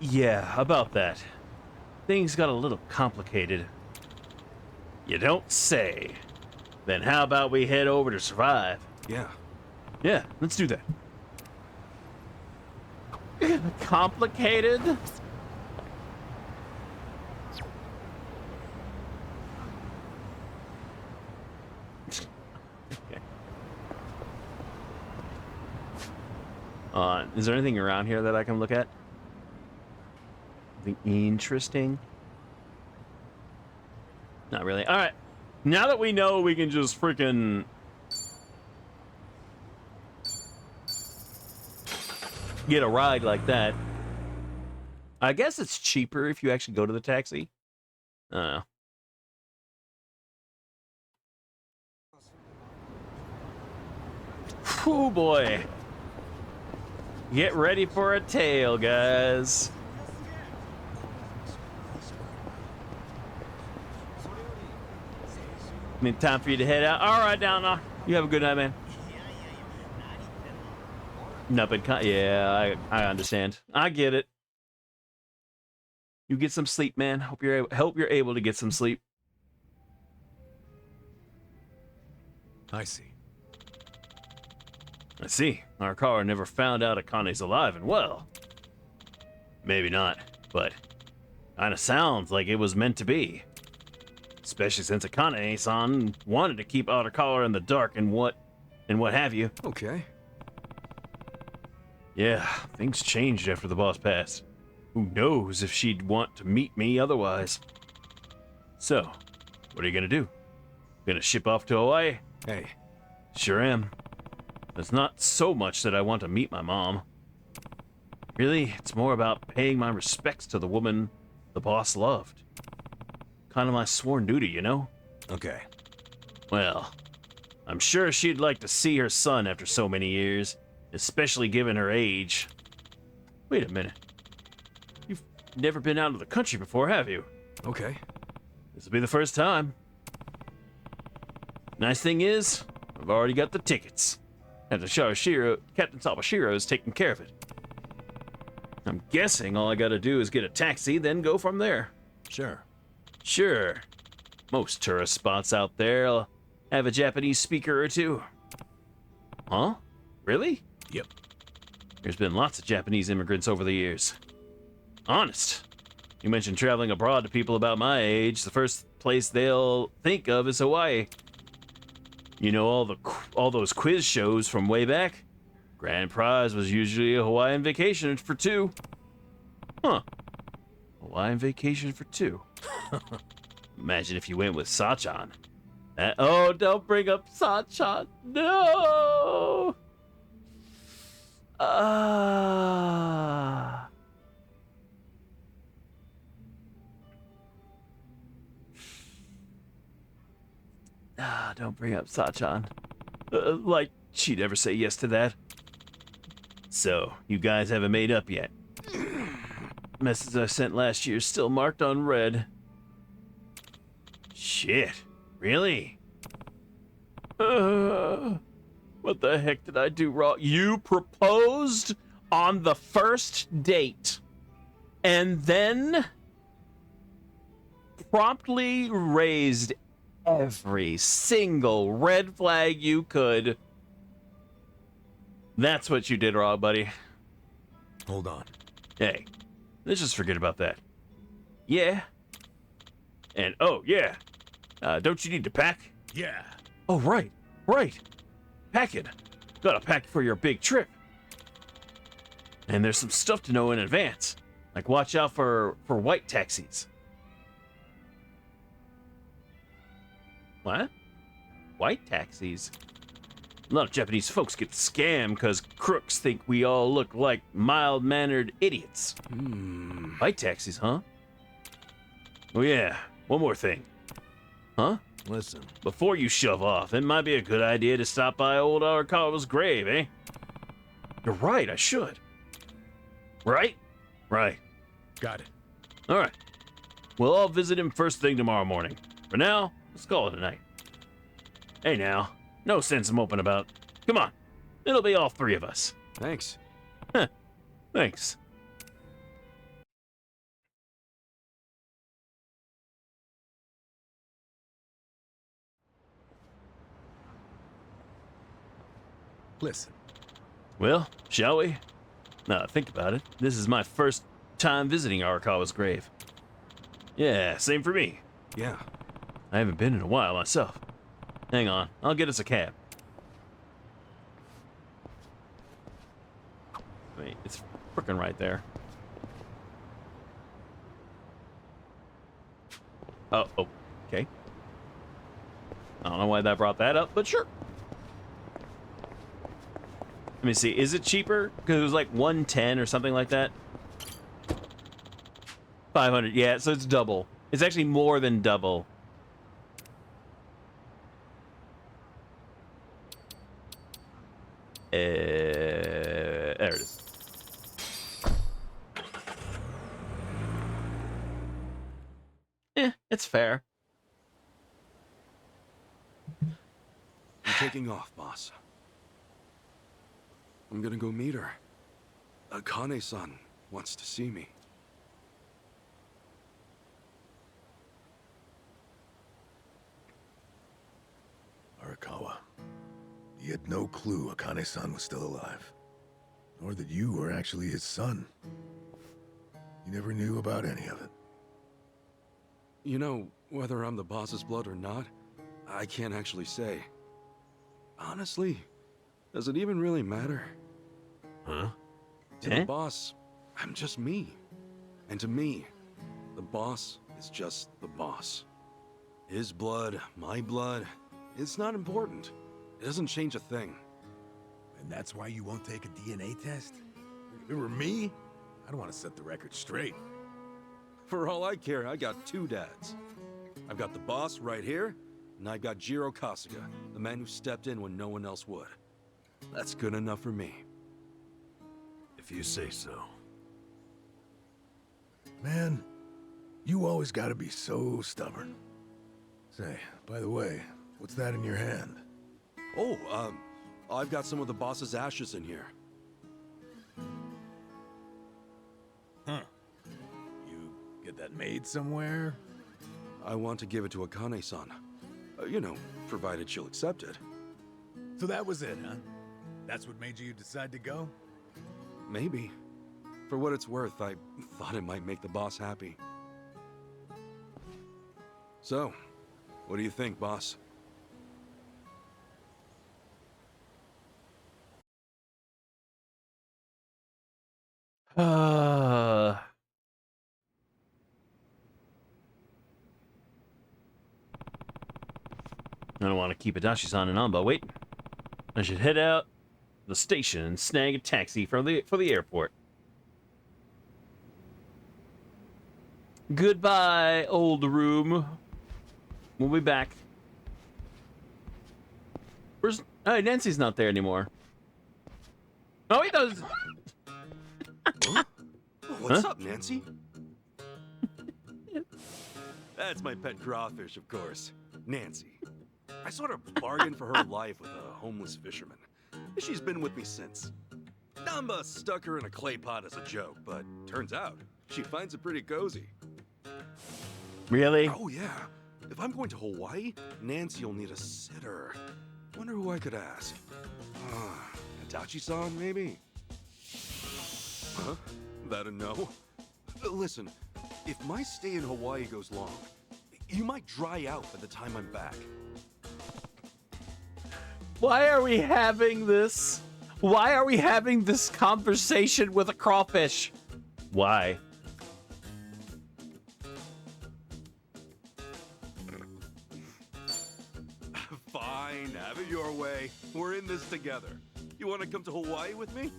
Yeah, about that. Things got a little complicated. You don't say. Then how about we head over to survive? Yeah. Yeah, let's do that. Complicated? Is there anything around here that I can look at? Anything interesting? Not really. All right. Now that we know we can just freaking get a ride like that, I guess it's cheaper if you actually go to the taxi. I don't know. Oh boy. Get ready for a tale, guys. I mean, time for you to head out. All right, down now. You have a good night, man. Nothing. Yeah, I understand. I get it. You get some sleep, man. Hope you're able to get some sleep. I see. I see. Arakawa never found out Akane's alive and well. Maybe not, but kinda sounds like it was meant to be. Especially since Akane-san wanted to keep Arakawa in the dark and what have you. Okay. Yeah, things changed after the boss passed. Who knows if she'd want to meet me otherwise. So, what are you gonna do? Gonna ship off to Hawaii? Hey. Sure am. It's not so much that I want to meet my mom. Really, it's more about paying my respects to the woman the boss loved. Kind of my sworn duty, you know? Okay. Well, I'm sure she'd like to see her son after so many years, especially given her age. Wait a minute. You've never been out of the country before, have you? Okay. This will be the first time. Nice thing is, I've already got the tickets. Captain Sawashiro is taking care of it. I'm guessing all I gotta do is get a taxi, then go from there. Sure. Sure. Most tourist spots out there have a Japanese speaker or two. Huh? Really? Yep. There's been lots of Japanese immigrants over the years. Honest. You mentioned traveling abroad to people about my age. The first place they'll think of is Hawaii. You know all those quiz shows from way back? Grand prize was usually a Hawaiian vacation for two. Huh. Hawaiian vacation for two. Imagine if you went with Sachan. Oh, don't bring up Sachan. No! Don't bring up Sachan. Like she'd ever say yes to that. So, you guys haven't made up yet. Message I sent last year still marked on red. Shit. Really? What the heck did I do wrong? You proposed on the first date and then promptly raised every single red flag you could. That's what you did wrong, buddy. Hold on. Hey, let's just forget about that. Yeah. And, oh, yeah. Don't you need to pack? Yeah. Oh, right. Pack it. Gotta pack for your big trip. And there's some stuff to know in advance. Like watch out for white taxis. What? White taxis? A lot of Japanese folks get scammed because crooks think we all look like mild-mannered idiots. White taxis, huh? Oh yeah, one more thing. Huh? Listen. Before you shove off, it might be a good idea to stop by old Arakawa's grave, eh? You're right, I should. Right? Right. Got it. All right. We'll all visit him first thing tomorrow morning. For now, let's call it a night. Hey now, no sense moping about. Come on. It'll be all three of us. Thanks. Thanks. Listen. Well, shall we? Now, think about it. This is my first time visiting Arakawa's grave. Yeah, same for me. Yeah. I haven't been in a while myself. Hang on, I'll get us a cab. Wait, it's frickin' right there. Oh, okay. I don't know why that brought that up, but sure. Let me see, is it cheaper? Because it was like 110 or something like that. 500, yeah, so it's double. It's actually more than double. There it is. It's fair. I'm taking off, boss. I'm gonna go meet her. Akane-san wants to see me. Arakawa, he had no clue Akane-san was still alive. Nor that you were actually his son. He never knew about any of it. You know, whether I'm the boss's blood or not, I can't actually say. Honestly, does it even really matter? Huh? To the boss, I'm just me. And to me, the boss is just the boss. His blood, my blood, it's not important. It doesn't change a thing. And that's why you won't take a DNA test? If it were me, I'd want to set the record straight. For all I care, I got two dads. I've got the boss right here, and I've got Ichiban Kasuga, the man who stepped in when no one else would. That's good enough for me. If you say so. Man, you always gotta be so stubborn. Say, by the way, what's that in your hand? Oh, I've got some of the boss's ashes in here. Huh. You get that made somewhere? I want to give it to Akane-san. You know, provided she'll accept it. So that was it, huh? That's what made you decide to go? Maybe. For what it's worth, I thought it might make the boss happy. So, what do you think, boss? I don't want to keep Adachi-san and Amba waiting. I should head out the station and snag a taxi for the airport. Goodbye, old room. We'll be back. Where's... Oh, Nancy's not there anymore. Oh, he does. Huh? What's up, Nancy? That's my pet crawfish, of course. Nancy. I sort of bargained for her life with a homeless fisherman. She's been with me since. Namba stuck her in a clay pot as a joke, but turns out she finds it pretty cozy. Really? Oh, yeah. If I'm going to Hawaii, Nancy'll need a sitter. Wonder who I could ask. Adachi-san, maybe? Huh? That a no? Listen, if my stay in Hawaii goes long, you might dry out by the time I'm back. Why are we having this? Why are we having this conversation with a crawfish? Why? Fine, have it your way. We're in this together. You want to come to Hawaii with me?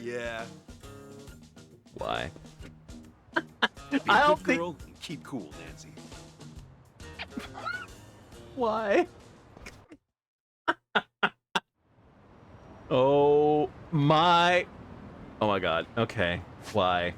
Yeah. Wwhy? Be I a don't good think... girl and keep cool, Nancy. Why? Oh my Oh my god. Okay. Why?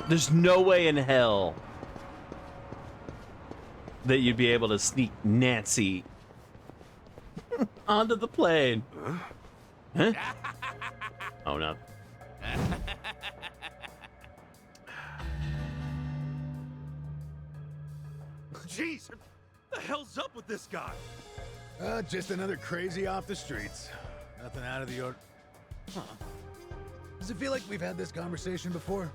There's no way in hell that you'd be able to sneak Nancy onto the plane. Huh? Oh no. Jeez, what the hell's up with this guy? Just another crazy off the streets. Nothing out of the order. Huh. Does it feel like we've had this conversation before?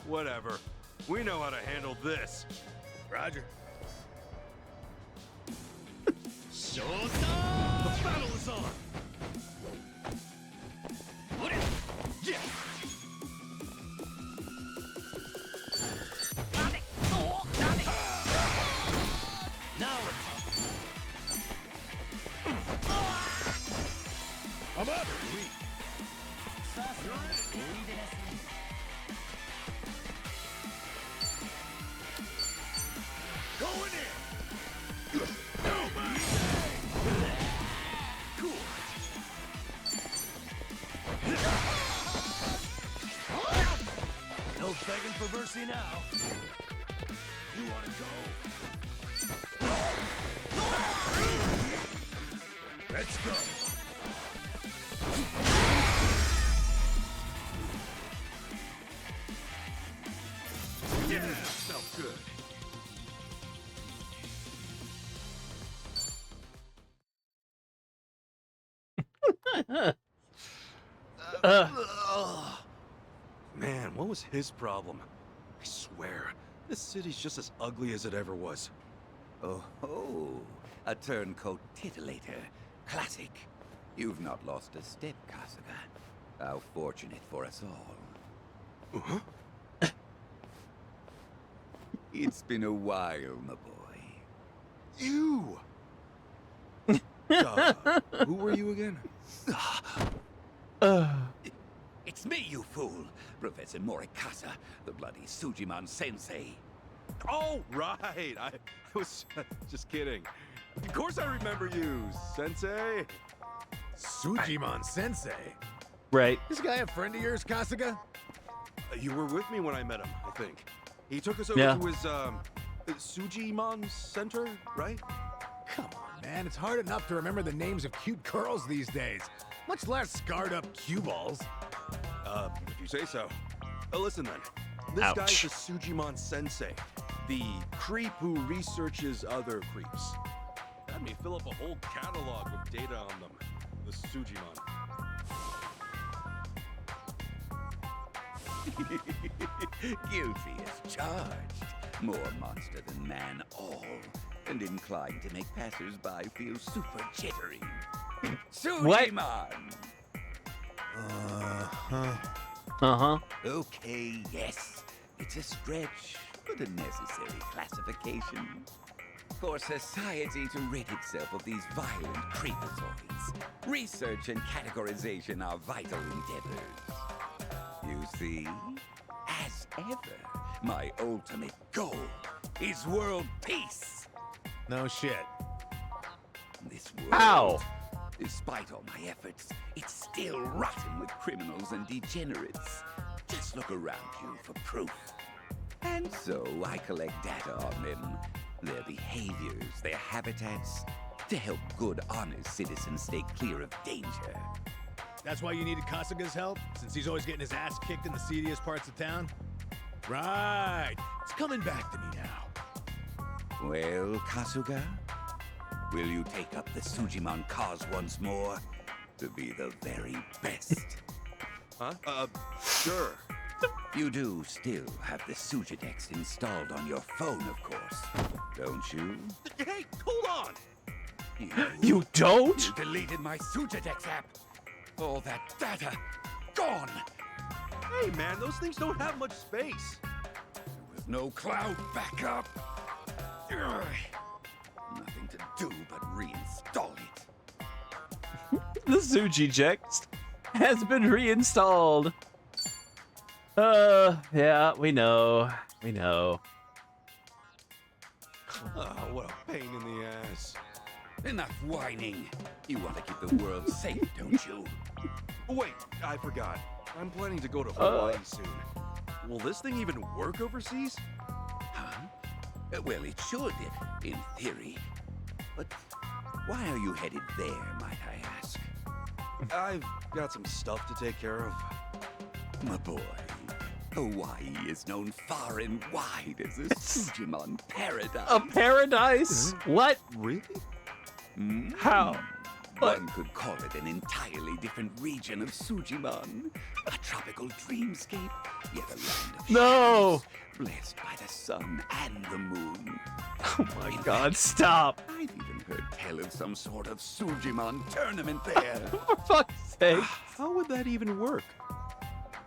Whatever. We know how to handle this. Roger. Showtime! The battle is on! Yeah! Now I'm up! going in! Cool! No begging for mercy now. You wanna go? Let's go! Yeah, felt good. Man, what was his problem? I swear, this city's just as ugly as it ever was. Oh ho! A turncoat titillator. Classic. You've not lost a step, Kasuga. How fortunate for us all. Uh-huh. It's been a while, my boy. You! Who were you again? It's me, you fool! Professor Morikasa, the bloody Sujiman sensei. Oh, right! I was just kidding. Of course I remember you, Sensei. Sujiman Sensei? Right. This guy a friend of yours, Kasuga? You were with me when I met him, I think. He took us over Yeah. to his, Sujimon Center, right? Come on, man. It's hard enough to remember the names of cute girls these days. Much less scarred up cue balls. If you say so. Listen then. This Ouch. guy's the Sujimon Sensei, the creep who researches other creeps. Had me fill up a whole catalog with data on them. The Sujimon. Guilty as charged. More monster than man all. And inclined to make passers-by feel super jittery. Sujiman! Uh-huh. Okay, yes. It's a stretch, but a necessary classification. For society to rid itself of these violent creepazoids, research and categorization are vital endeavors. You see, as ever, my ultimate goal is world peace. No shit. This world, Ow. despite all my efforts, it's still rotten with criminals and degenerates. Just look around you for proof. And so I collect data on them, their behaviors, their habitats, to help good, honest citizens stay clear of danger. That's why you needed Kasuga's help? Since he's always getting his ass kicked in the seediest parts of town? Right. It's coming back to me now. Well, Kasuga, will you take up the Sujimon cause once more to be the very best? Huh? Sure. You do still have the Sujidex installed on your phone, of course, don't you? Hey, hold on! You don't? You deleted my Sujidex app. All that data, gone. Hey, man, those things don't have much space. With no cloud backup. Ugh. Nothing to do but reinstall it. The Suji Jext has been reinstalled. Yeah, we know. We know. Oh, what a pain in the ass. Enough whining. You want to keep the world safe, don't you? Wait, I forgot. I'm planning to go to Hawaii soon. Will this thing even work overseas? Huh? Well, it should, in theory. But why are you headed there, might I ask? I've got some stuff to take care of. My boy, Hawaii is known far and wide as a Sujimon paradise. A paradise? What? Really? How? What? One could call it an entirely different region of Sujimon. A tropical dreamscape, yet a land of No! shadows, blessed by the sun and the moon. Oh my god, stop. I've even heard tell of some sort of Sujimon tournament there. For fuck's sake. How would that even work?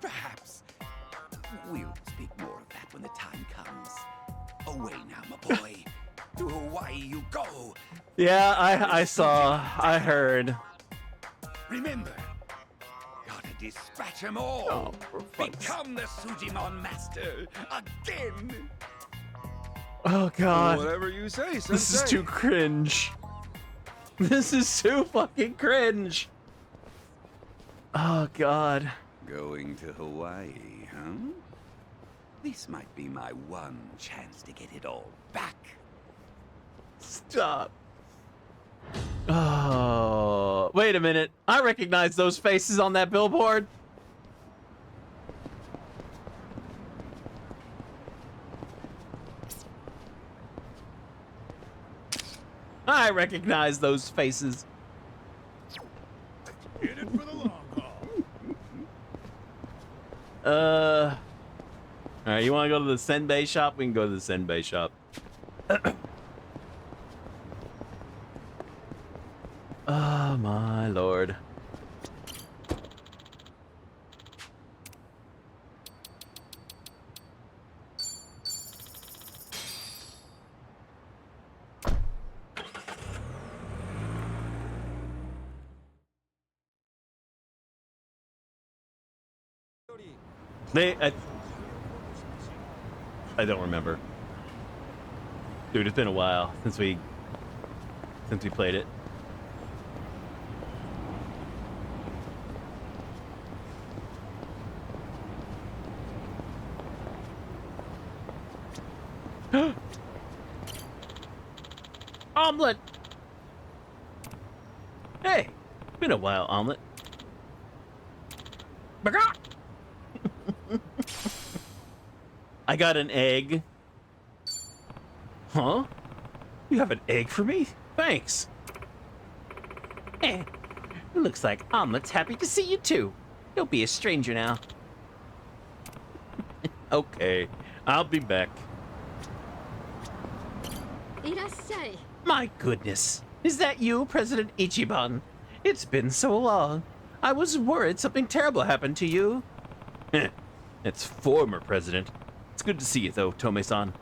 Perhaps. We'll speak more of that when the time comes. Away now, my boy. To Hawaii you go. Yeah, I saw. I heard. Remember, gotta dispatch them all. Oh, for fuck's Become the Sujimon master again. Oh god. Whatever you say, Sensei. This is too cringe. This is too fucking cringe. Oh god. Going to Hawaii, huh? This might be my one chance to get it all back. Stop. Oh, wait a minute. I recognize those faces on that billboard. I recognize those faces. In it for the long haul. All right, you want to go to the Senbei shop? We can go to the Senbei shop. Oh my lord. I don't remember. Dude, it's been a while since we played it. Omelet! Hey, been a while, Omelet. Bagat! I got an egg. Huh? You have an egg for me? Thanks. Eh, looks like Omelet's happy to see you too. Don't be a stranger now. Okay, I'll be back. Irassai. My goodness, is that you, President Ichiban? It's been so long. I was worried something terrible happened to you. It's former president. It's good to see you, though, Tome-san.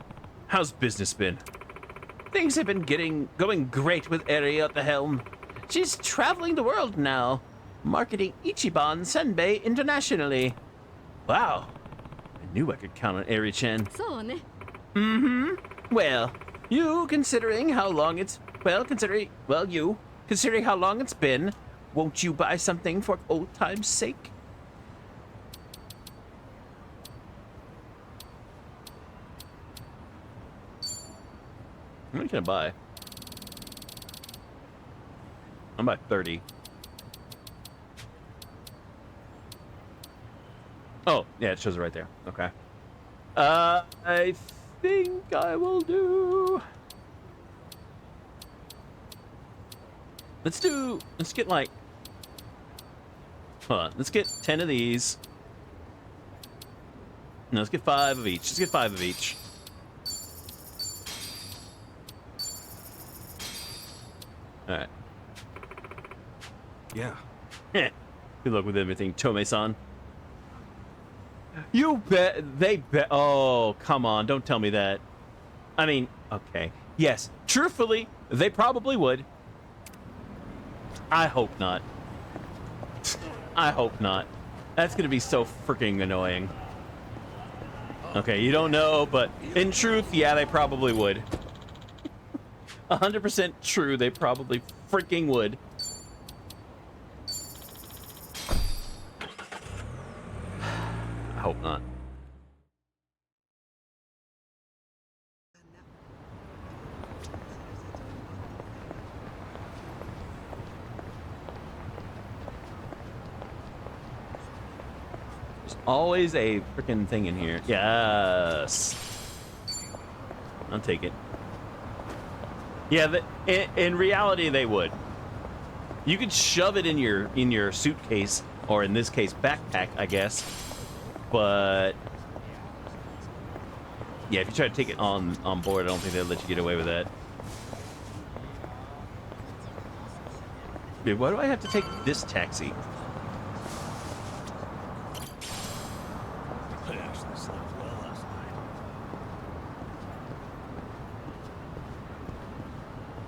How's business been? Things have been going great with Eri at the helm. She's traveling the world now, marketing Ichiban Senbei internationally. Wow, I knew I could count on Eri-chan. So ne. Well, considering how long it's been, won't you buy something for old time's sake? How many can I buy? I'm at 30. Oh, yeah, it shows it right there. Okay. I think I will do... Let's get like... Hold on, let's get 10 of these. No, let's get 5 of each. Let's get 5 of each. Alright. Yeah. Good luck with everything, Tome-san. You bet. They bet. Oh, come on. Don't tell me that. I mean, okay. Yes. Truthfully, they probably would. I hope not. I hope not. That's going to be so freaking annoying. Okay, you don't know, but in truth, yeah, they probably would. 100% true, they probably freaking would. I hope not. There's always a freaking thing in here. Yes. I'll take it. Yeah, in reality, they would. You could shove it in your suitcase, or in this case, backpack, I guess. But yeah, if you try to take it on board, I don't think they'll let you get away with that. Dude, why do I have to take this taxi? I actually slept well last night.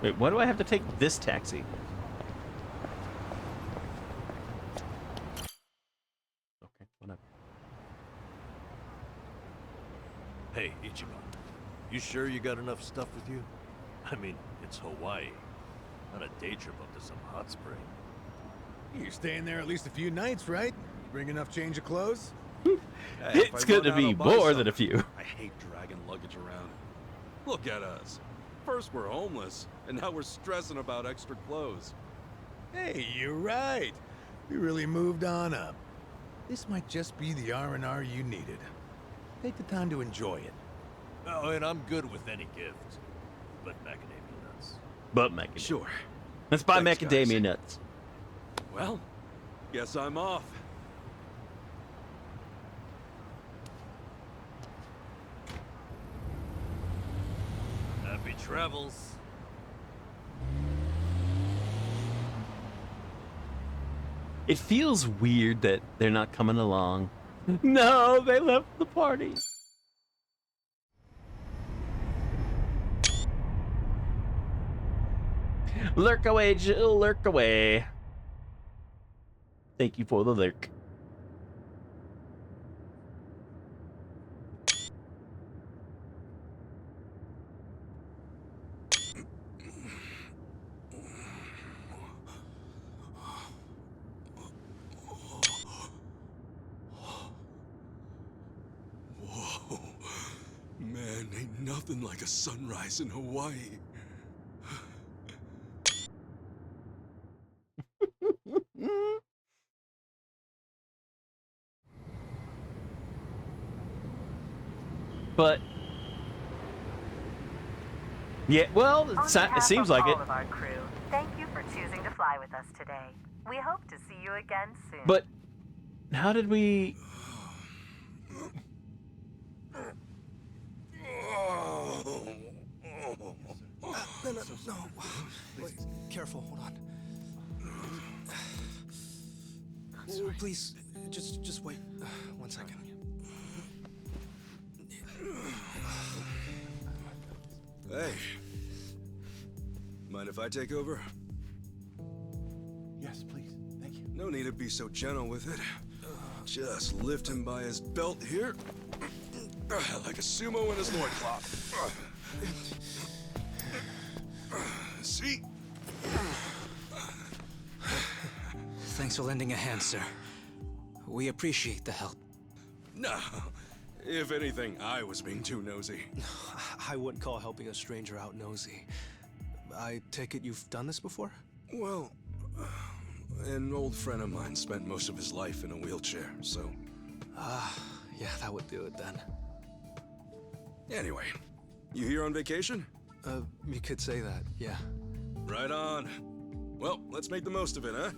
Wait, why do I have to take this taxi? Okay, whatever. Hey, Ichiban, you sure you got enough stuff with you? I mean, it's Hawaii, not a day trip up to some hot spring. You're staying there at least a few nights, right? Bring enough change of clothes? Hey, if It's I going run to out, be I'll buy more some. than a few. I hate dragging luggage around. Look at us. First we're homeless, and now we're stressing about extra clothes. Hey, you're right. We really moved on up. This might just be the R&R you needed. Take the time to enjoy it. Oh, and I'm good with any gift, but macadamia nuts. But macadamia. Sure. Let's buy Thanks, macadamia guys. nuts. Well, guess I'm off. Happy travels. It feels weird that they're not coming along. No, they left the party. Lurk away, Jill, lurk away. Thank you for the lurk. Whoa. Man, ain't nothing like a sunrise in Hawaii. But yeah, well, it seems like it. All of our crew, thank you for choosing to fly with us today. We hope to see you again soon. But how did we? No. Wait, careful, hold on. Please, just wait 1 second. Hey. Mind if I take over? Yes, please. Thank you. No need to be so gentle with it. Just lift him by his belt here. Like a sumo in his loincloth. See? Thanks for lending a hand, sir. We appreciate the help. No. If anything, I was being too nosy. I wouldn't call helping a stranger out nosy. I take it you've done this before? Well, an old friend of mine spent most of his life in a wheelchair, so... Yeah, that would do it then. Anyway, you here on vacation? You could say that, yeah. Right on. Well, let's make the most of it, huh?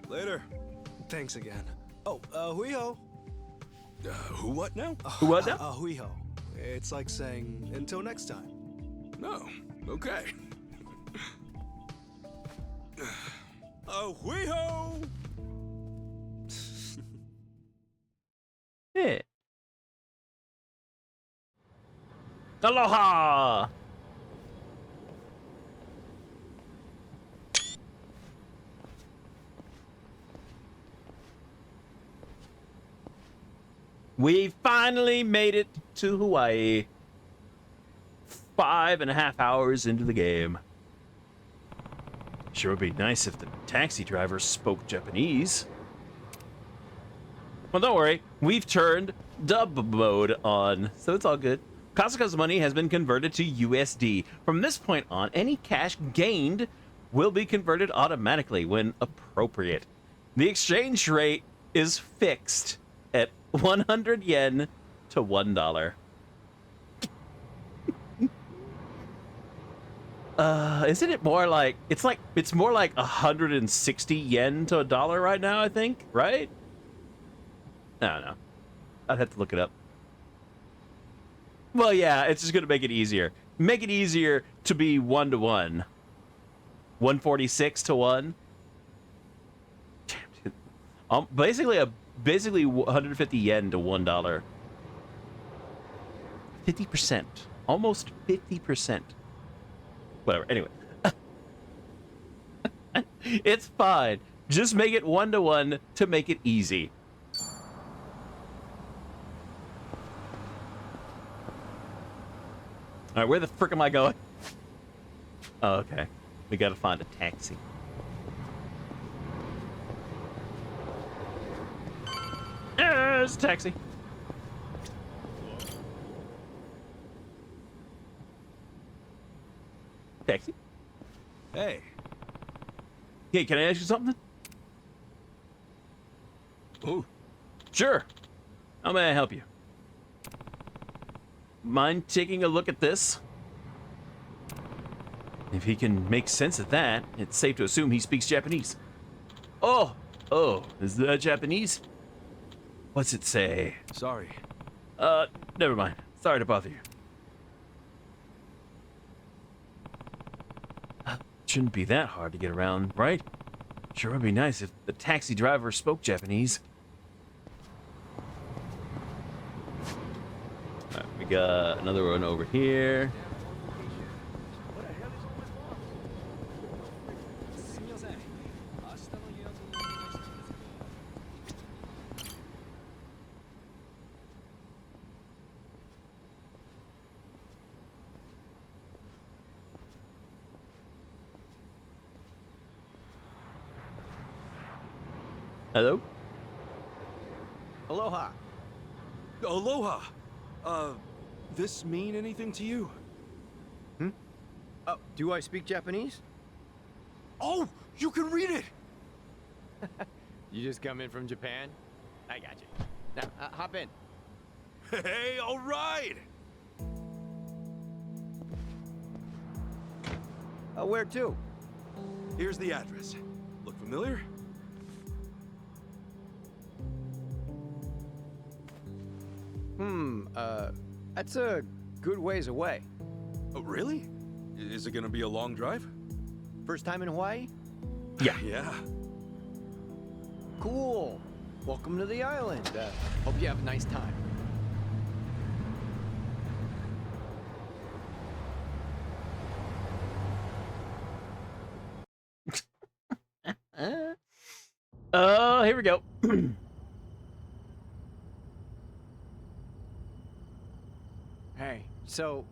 Later. Thanks again. Oh, hui-ho. Who what now? Who what now? Hui-ho. It's like saying, until next time. No. Okay. Hui-ho! Yeah. Aloha! We finally made it to Hawaii. 5.5 hours into the game. Sure would be nice if the taxi driver spoke Japanese. Well, don't worry. We've turned dub mode on, so it's all good. Kasuga's money has been converted to USD. From this point on, any cash gained will be converted automatically when appropriate. The exchange rate is fixed at 100 yen to $1. Isn't it more like it's more like 160 yen to $1 right now, I think, right? I don't know. I'd have to look it up. Well, yeah, it's just gonna make it easier. Make it easier to be 1-to-1. 146 to 1. Basically 150 yen to $1. 50%. Almost 50%. Whatever. Anyway. It's fine. Just make it 1-to-1 to make it easy. All right, where the frick am I going? Oh, okay. We gotta find a taxi. There's a taxi. Taxi? Hey. Hey, can I ask you something? Oh. Sure. How may I help you? Mind taking a look at this? If he can make sense of that, it's safe to assume he speaks Japanese. Oh, is that Japanese? What's it say? Sorry. Never mind. Sorry to bother you. Shouldn't be that hard to get around, right? Sure would be nice if the taxi driver spoke Japanese. Alright, we got another one over here. Hello? Aloha. Aloha. This mean anything to you? Hmm? Do I speak Japanese? Oh, you can read it! You just come in from Japan? I got you. Now, hop in. Hey, all right! Where to? Here's the address. Look familiar? That's a good ways away. Oh, really? Is it gonna be a long drive? First time in Hawaii? Yeah. Yeah. Cool. Welcome to the island. Hope you have a nice time. Here we go. Hey, so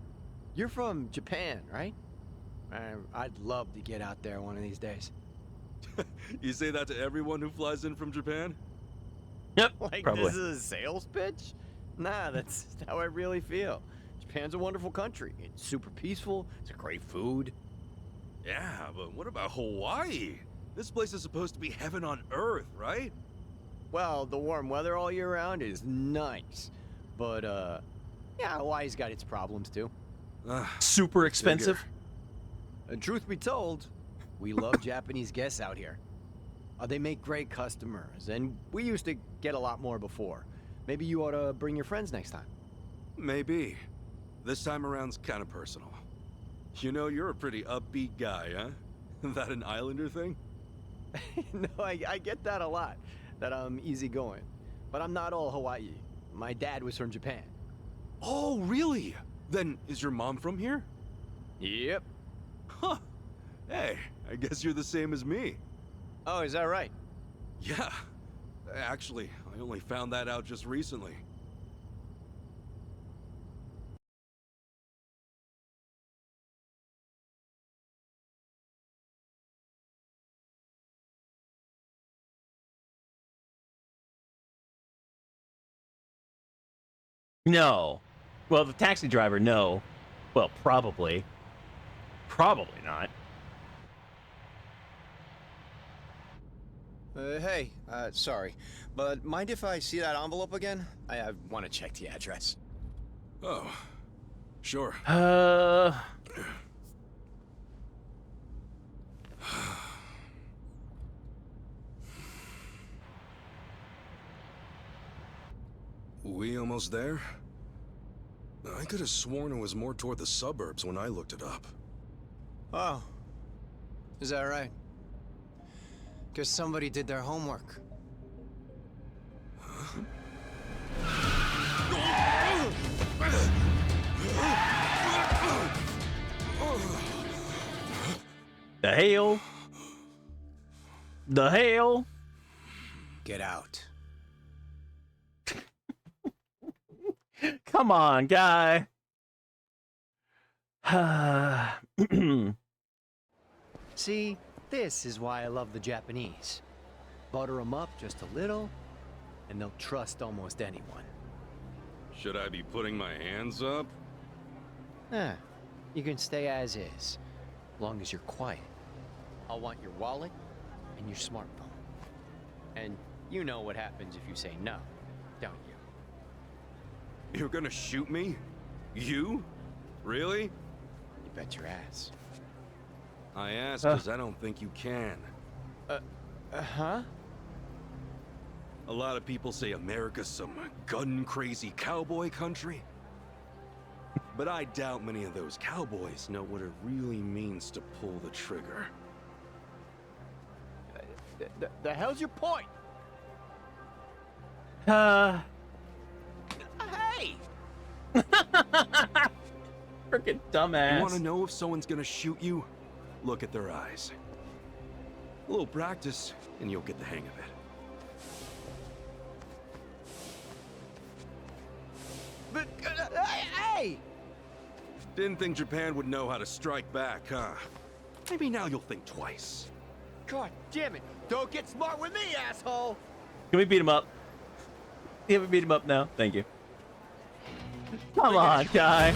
you're from Japan, right? I'd love to get out there one of these days. You say that to everyone who flies in from Japan? Yep, Like probably. this is a sales pitch? Nah, that's how I really feel. Japan's a wonderful country. It's super peaceful. It's a great food. Yeah, but what about Hawaii? This place is supposed to be heaven on earth, right? Well, the warm weather all year round is nice. But, yeah, Hawaii's got its problems, too. Super expensive. And truth be told, we love Japanese guests out here. They make great customers, and we used to get a lot more before. Maybe you ought to bring your friends next time. Maybe. This time around's kind of personal. You know, you're a pretty upbeat guy, huh? That an islander thing? No, I get that a lot, that I'm easygoing. But I'm not all Hawaii. My dad was from Japan. Oh, really? Then, is your mom from here? Yep. Huh. Hey, I guess you're the same as me. Oh, is that right? Yeah. Actually, I only found that out just recently. No. Well, the taxi driver, no. Well, probably. Probably not. Hey, sorry, but mind if I see that envelope again? I want to check the address. Oh, sure. We almost there? I could have sworn it was more toward the suburbs when I looked it up. Oh, is that right? Guess somebody did their homework. The hell? The hell? Get out. Come on, guy. See, this is why I love the Japanese. Butter them up just a little, and they'll trust almost anyone. Should I be putting my hands up? You can stay as is, as long as you're quiet. I'll want your wallet and your smartphone. And you know what happens if you say no, don't you? You're gonna shoot me? You? Really? You bet your ass. I asked because I don't think you can. Huh? A lot of people say America's some gun-crazy cowboy country. But I doubt many of those cowboys know what it really means to pull the trigger. The hell's your point? Hey! Freaking dumbass. You want to know if someone's gonna shoot you? Look at their eyes. A little practice, and you'll get the hang of it. But, hey! Didn't think Japan would know how to strike back, huh? Maybe now you'll think twice. God damn it! Don't get smart with me, asshole! Can we beat him up? Can we beat him up now? Thank you. Come on, guy.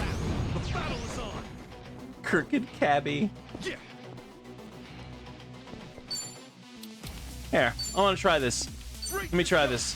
Crooked cabbie. Here, I want to try this. Let me try this.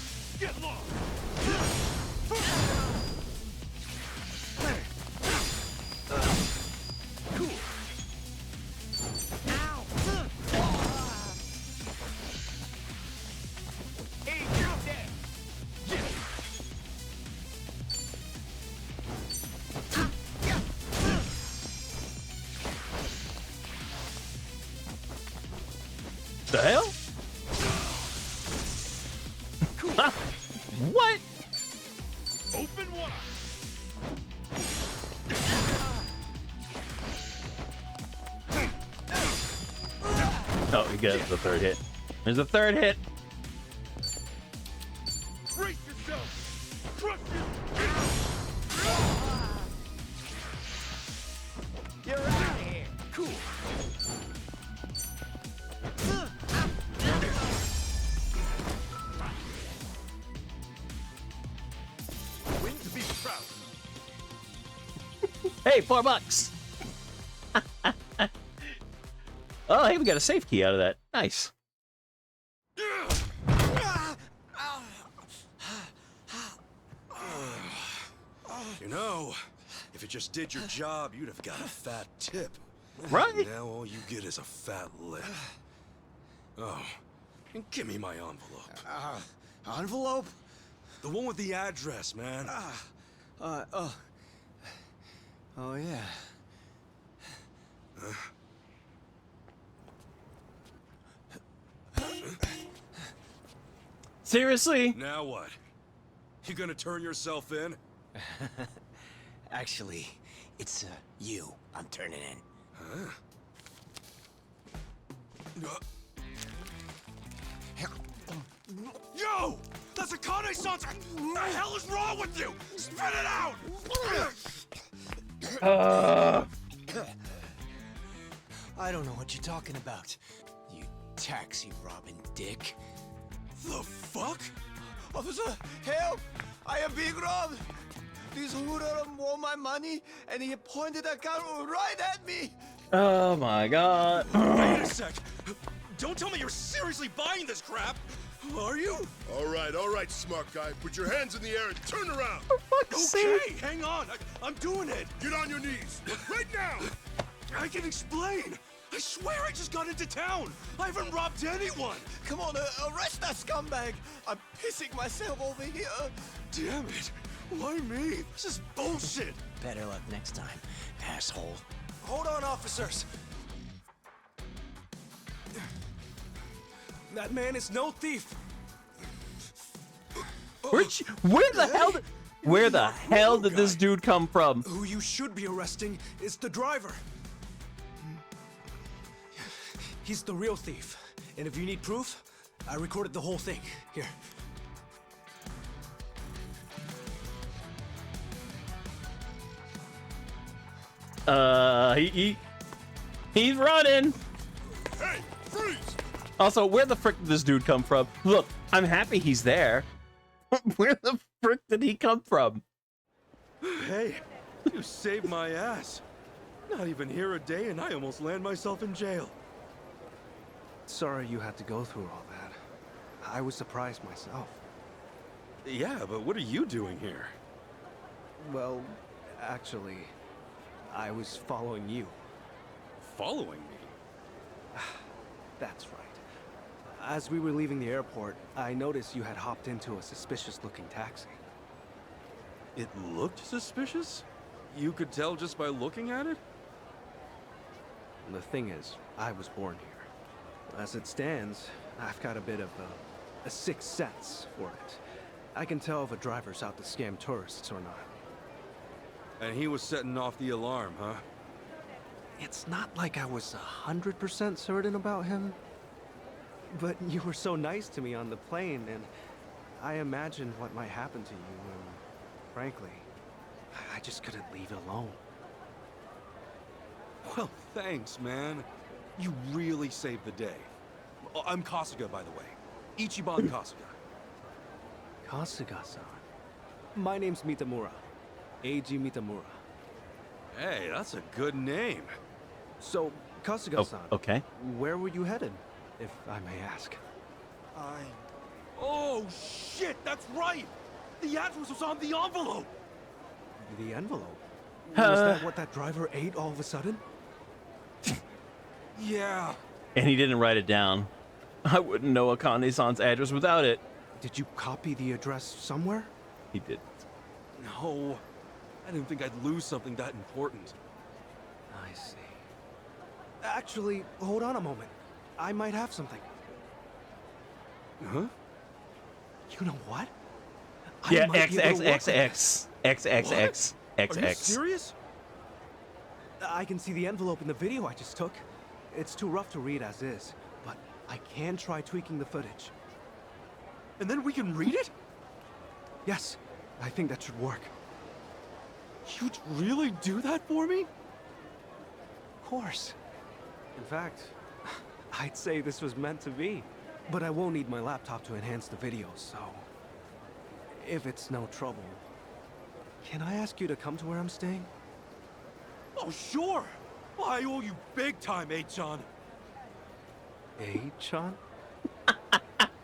The hell? What? Open one. Oh, he got the third hit. There's a third hit. Brace yourself. Crush it. You're out of here. Cool. Win to be proud. Hey, $4. Oh, hey, we got a safe key out of that. Nice. You know, if it just did your job, you'd have got a fat tip. Right? Now all you get is a fat lip. Oh, and give me my envelope. Envelope? The one with the address, man. Oh yeah. Seriously? Now what? You gonna turn yourself in? Actually, It's, you I'm turning in. Huh? Yo! That's Akane-san's! What the hell is wrong with you? Spit it out! I don't know what you're talking about, you taxi robbing dick. The fuck? Officer, help! I am being robbed! This hoodlum want my money, and he pointed a gun right at me! Oh my god. Wait a sec! Don't tell me you're seriously buying this crap! Are you? All right, smart guy. Put your hands in the air and turn around. Okay, hang on. I'm doing it. Get on your knees. Right now. I can explain. I swear I just got into town. I haven't robbed anyone. Come on, arrest that scumbag! I'm pissing myself over here! Damn it. Why me? This is bullshit. Better luck next time, asshole. Hold on, officers. That man is no thief. Where the hell did this dude come from? Who you should be arresting is the driver. He's the real thief. And if you need proof, I recorded the whole thing. Here. He's running. Hey, freeze! Also, where the frick did this dude come from? Look, I'm happy he's there. Where the frick did he come from? Hey, you saved my ass. Not even here a day and I almost land myself in jail. Sorry you had to go through all that. I was surprised myself. Yeah, but what are you doing here? Well, actually, I was following you. Following me? That's right. As we were leaving the airport, I noticed you had hopped into a suspicious-looking taxi. It looked suspicious? You could tell just by looking at it? The thing is, I was born here. As it stands, I've got a bit of a sixth sense for it. I can tell if a driver's out to scam tourists or not. And he was setting off the alarm, huh? It's not like I was 100% certain about him. But you were so nice to me on the plane, and I imagined what might happen to you, and frankly, I just couldn't leave it alone. Well, thanks, man. You really saved the day. I'm Kasuga, by the way. Ichiban Kasuga. Kasuga-san. My name's Mitamura. Eiji Mitamura. Hey, that's a good name. So, Kasuga-san, okay. Where were you headed, if I may ask? Oh, shit, that's right! The address was on the envelope! The envelope? Was that what that driver ate all of a sudden? Yeah. And he didn't write it down. I wouldn't know Akane-san's address without it. Did you copy the address somewhere? He did. No. I didn't think I'd lose something that important. I see. Actually, hold on a moment. I might have something. Huh? You know what? Yeah, XXXX. XXX. Are you XX. serious? I can see the envelope in the video I just took. It's too rough to read as is, but I can try tweaking the footage. And then we can read it? Yes, I think that should work. You'd really do that for me? Of course. In fact, I'd say this was meant to be. But I won't need my laptop to enhance the video, so... if it's no trouble, can I ask you to come to where I'm staying? Oh, sure! I owe you big time, A-chan. A-chan?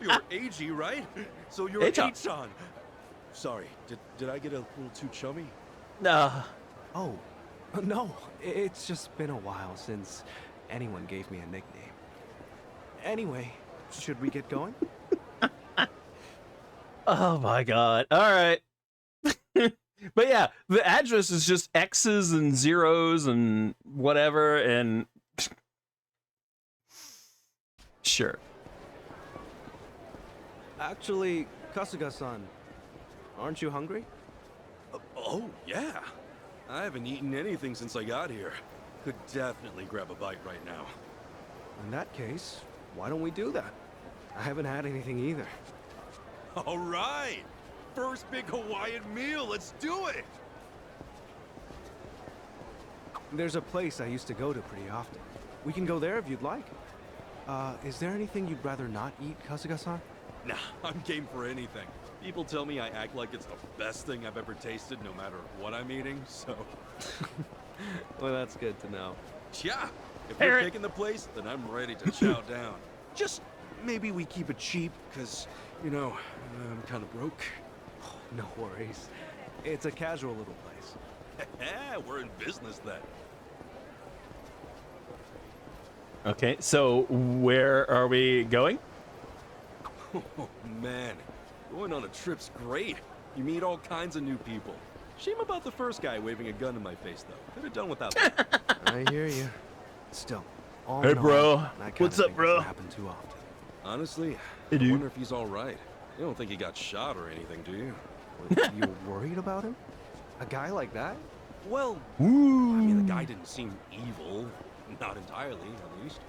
You're A-G, right? So you're A-chan. A-chan. Sorry, did I get a little too chummy? Nah. Oh, no. It's just been a while since anyone gave me a nickname. Anyway, should we get going? Oh my god. Alright. But yeah, the address is just X's and zeros and whatever, and... Sure. Actually, Kasuga-san, aren't you hungry? Oh, yeah. I haven't eaten anything since I got here. Could definitely grab a bite right now. In that case, why don't we do that? I haven't had anything either. All right! First big Hawaiian meal, let's do it! There's a place I used to go to pretty often. We can go there if you'd like. Is there anything you'd rather not eat, Kasuga-san? Nah, I'm game for anything. People tell me I act like it's the best thing I've ever tasted, no matter what I'm eating, so... Well, that's good to know. Yeah, if you're picking the place, then I'm ready to chow down. Just maybe we keep it cheap, because, you know, I'm kind of broke. Oh, no worries. It's a casual little place. We're in business then. Okay, so where are we going? Oh, man. Going on a trip's great. You meet all kinds of new people. Shame about the first guy waving a gun in my face, though. Could have done without that. I hear you. Still, all Hey, in all, bro. that kind What's of up, thing bro? doesn't happen too often. Honestly, Hey, I dude. wonder if he's all right. You don't think he got shot or anything, do you? You worried about him? A guy like that? Well, I mean, the guy didn't seem evil. Not entirely, at least.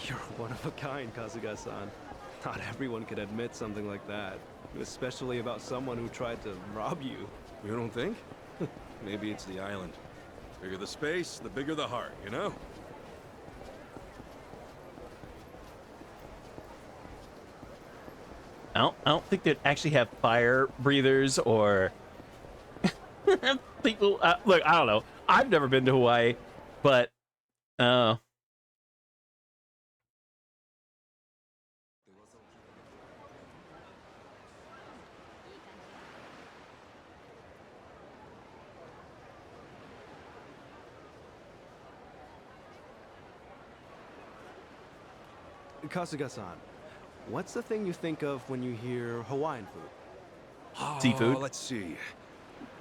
You're one of a kind, Kasuga-san. Not everyone could admit something like that, especially about someone who tried to rob you. You don't think? Maybe it's the island. Bigger the space, the bigger the heart, you know? I don't think they'd actually have fire breathers or people. Look, I don't know. I've never been to Hawaii, but Kasuga-san, what's the thing you think of when you hear Hawaiian food? Seafood? Let's see.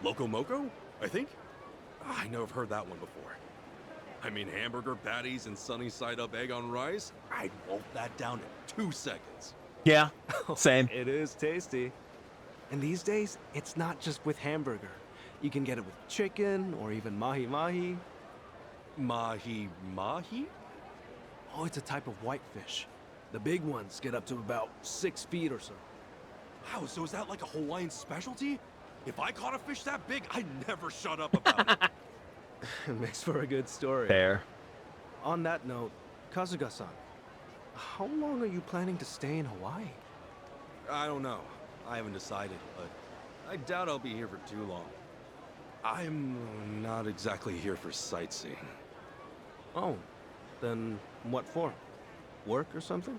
Loco Moco, I think? I know I've heard that one before. I mean, hamburger patties and sunny side up egg on rice? I'd wolf that down in 2 seconds. yeah, same. It is tasty. And these days, it's not just with hamburger. You can get it with chicken or even mahi-mahi. Mahi-mahi? Oh, it's a type of whitefish. The big ones get up to about 6 feet or so. Wow, so is that like a Hawaiian specialty? If I caught a fish that big, I'd never shut up about it. It makes for a good story. Fair. On that note, Kasuga-san, how long are you planning to stay in Hawaii? I don't know. I haven't decided, but I doubt I'll be here for too long. I'm not exactly here for sightseeing. Oh, then what for? Work or something?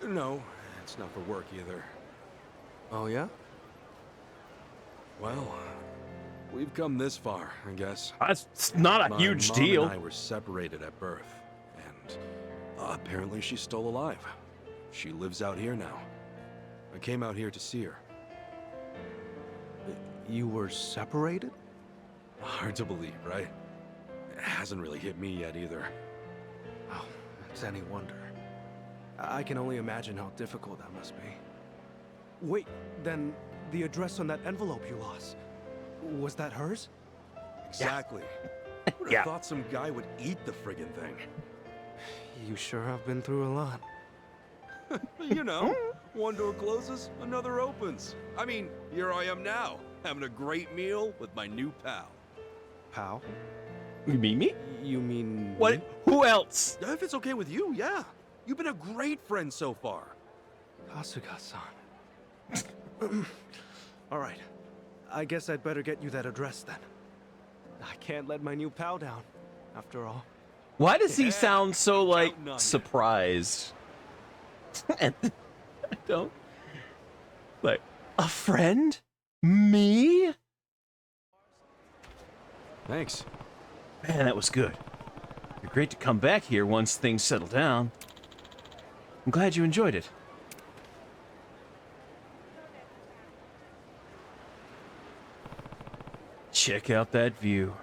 No, it's not for work either. Oh, yeah? Well, we've come this far, I guess. It's not a huge My deal. mom and I were separated at birth, and apparently she's still alive. She lives out here now. I came out here to see her. You were separated? Hard to believe, right? It hasn't really hit me yet either. Oh, it's any wonder. I can only imagine how difficult that must be. Wait, then the address on that envelope you lost, was that hers? Exactly. Who'd have Yeah. thought some guy would eat the friggin' thing? You sure have been through a lot. You know, one door closes, another opens. I mean, here I am now, having a great meal with my new pal. Pal? You mean me? You mean What? me? Who else? If it's okay with you, yeah. You've been a great friend so far. Kasuga-san. All right. I guess I'd better get you that address then. I can't let my new pal down, after all. Why does he Yeah, sound so like counting on you. surprised? And I don't like a friend? Me? Thanks. Man, that was good. You're great to come back here once things settle down. I'm glad you enjoyed it. Check out that view.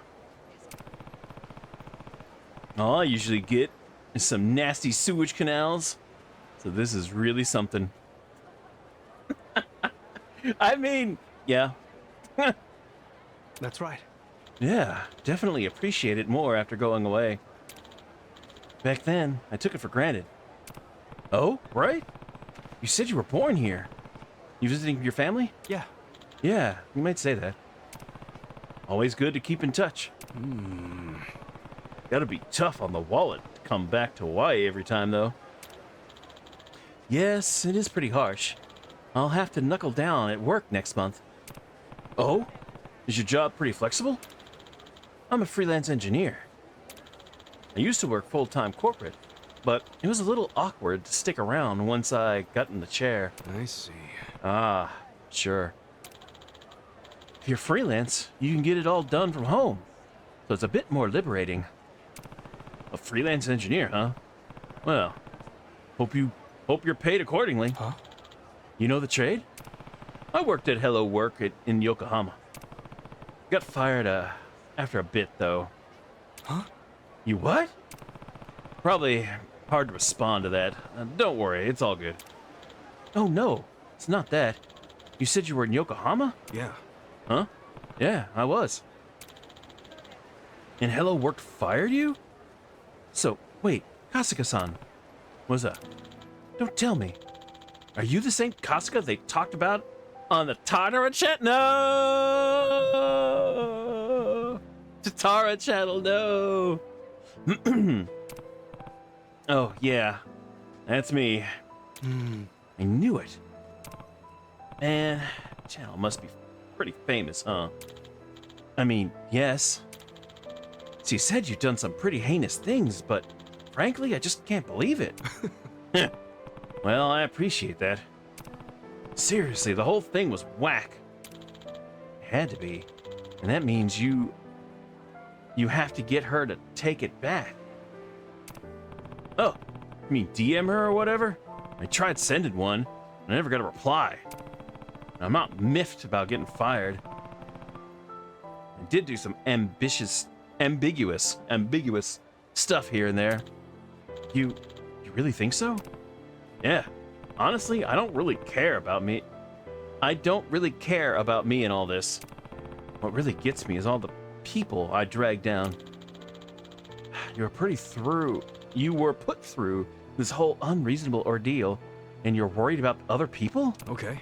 All I usually get is some nasty sewage canals. So this is really something. I mean, yeah. That's right. Yeah, definitely appreciate it more after going away. Back then, I took it for granted. Oh, right? You said you were born here. You visiting your family? Yeah. Yeah, you might say that. Always good to keep in touch. Gotta be tough on the wallet to come back to Hawaii every time, though. Yes, it is pretty harsh. I'll have to knuckle down at work next month. Oh? Is your job pretty flexible? I'm a freelance engineer. I used to work full-time corporate, but it was a little awkward to stick around once I got in the chair. I see. Ah, sure. If you're freelance, you can get it all done from home, so it's a bit more liberating. A freelance engineer, huh? Well, hope you're paid accordingly. Huh? You know the trade? I worked at Hello Work in Yokohama. Got fired after a bit, though. Huh? You what? Probably hard to respond to that. Don't worry, it's all good. Oh no, it's not that. You said you were in Yokohama? Yeah. Huh? Yeah, I was. And Hello Work fired you? So, wait, Kasuga-san. Don't tell me. Are you the same Kasuga they talked about on the Tatara chat? No! Tatara channel, no! Oh, yeah. That's me. I knew it. Man, channel must be pretty famous, huh? I mean, yes. So you said you've done some pretty heinous things, but frankly, I just can't believe it. Well, I appreciate that. Seriously, the whole thing was whack. It had to be. And that means you have to get her to take it back. Oh, you mean DM her or whatever? I tried sending one, and I never got a reply. I'm not miffed about getting fired. I did do some ambiguous stuff here and there. You really think so? Yeah. Honestly, I don't really care about me. I don't really care about me and all this. What really gets me is all the people I dragged down. You were put through this whole unreasonable ordeal, and you're worried about other people? Okay.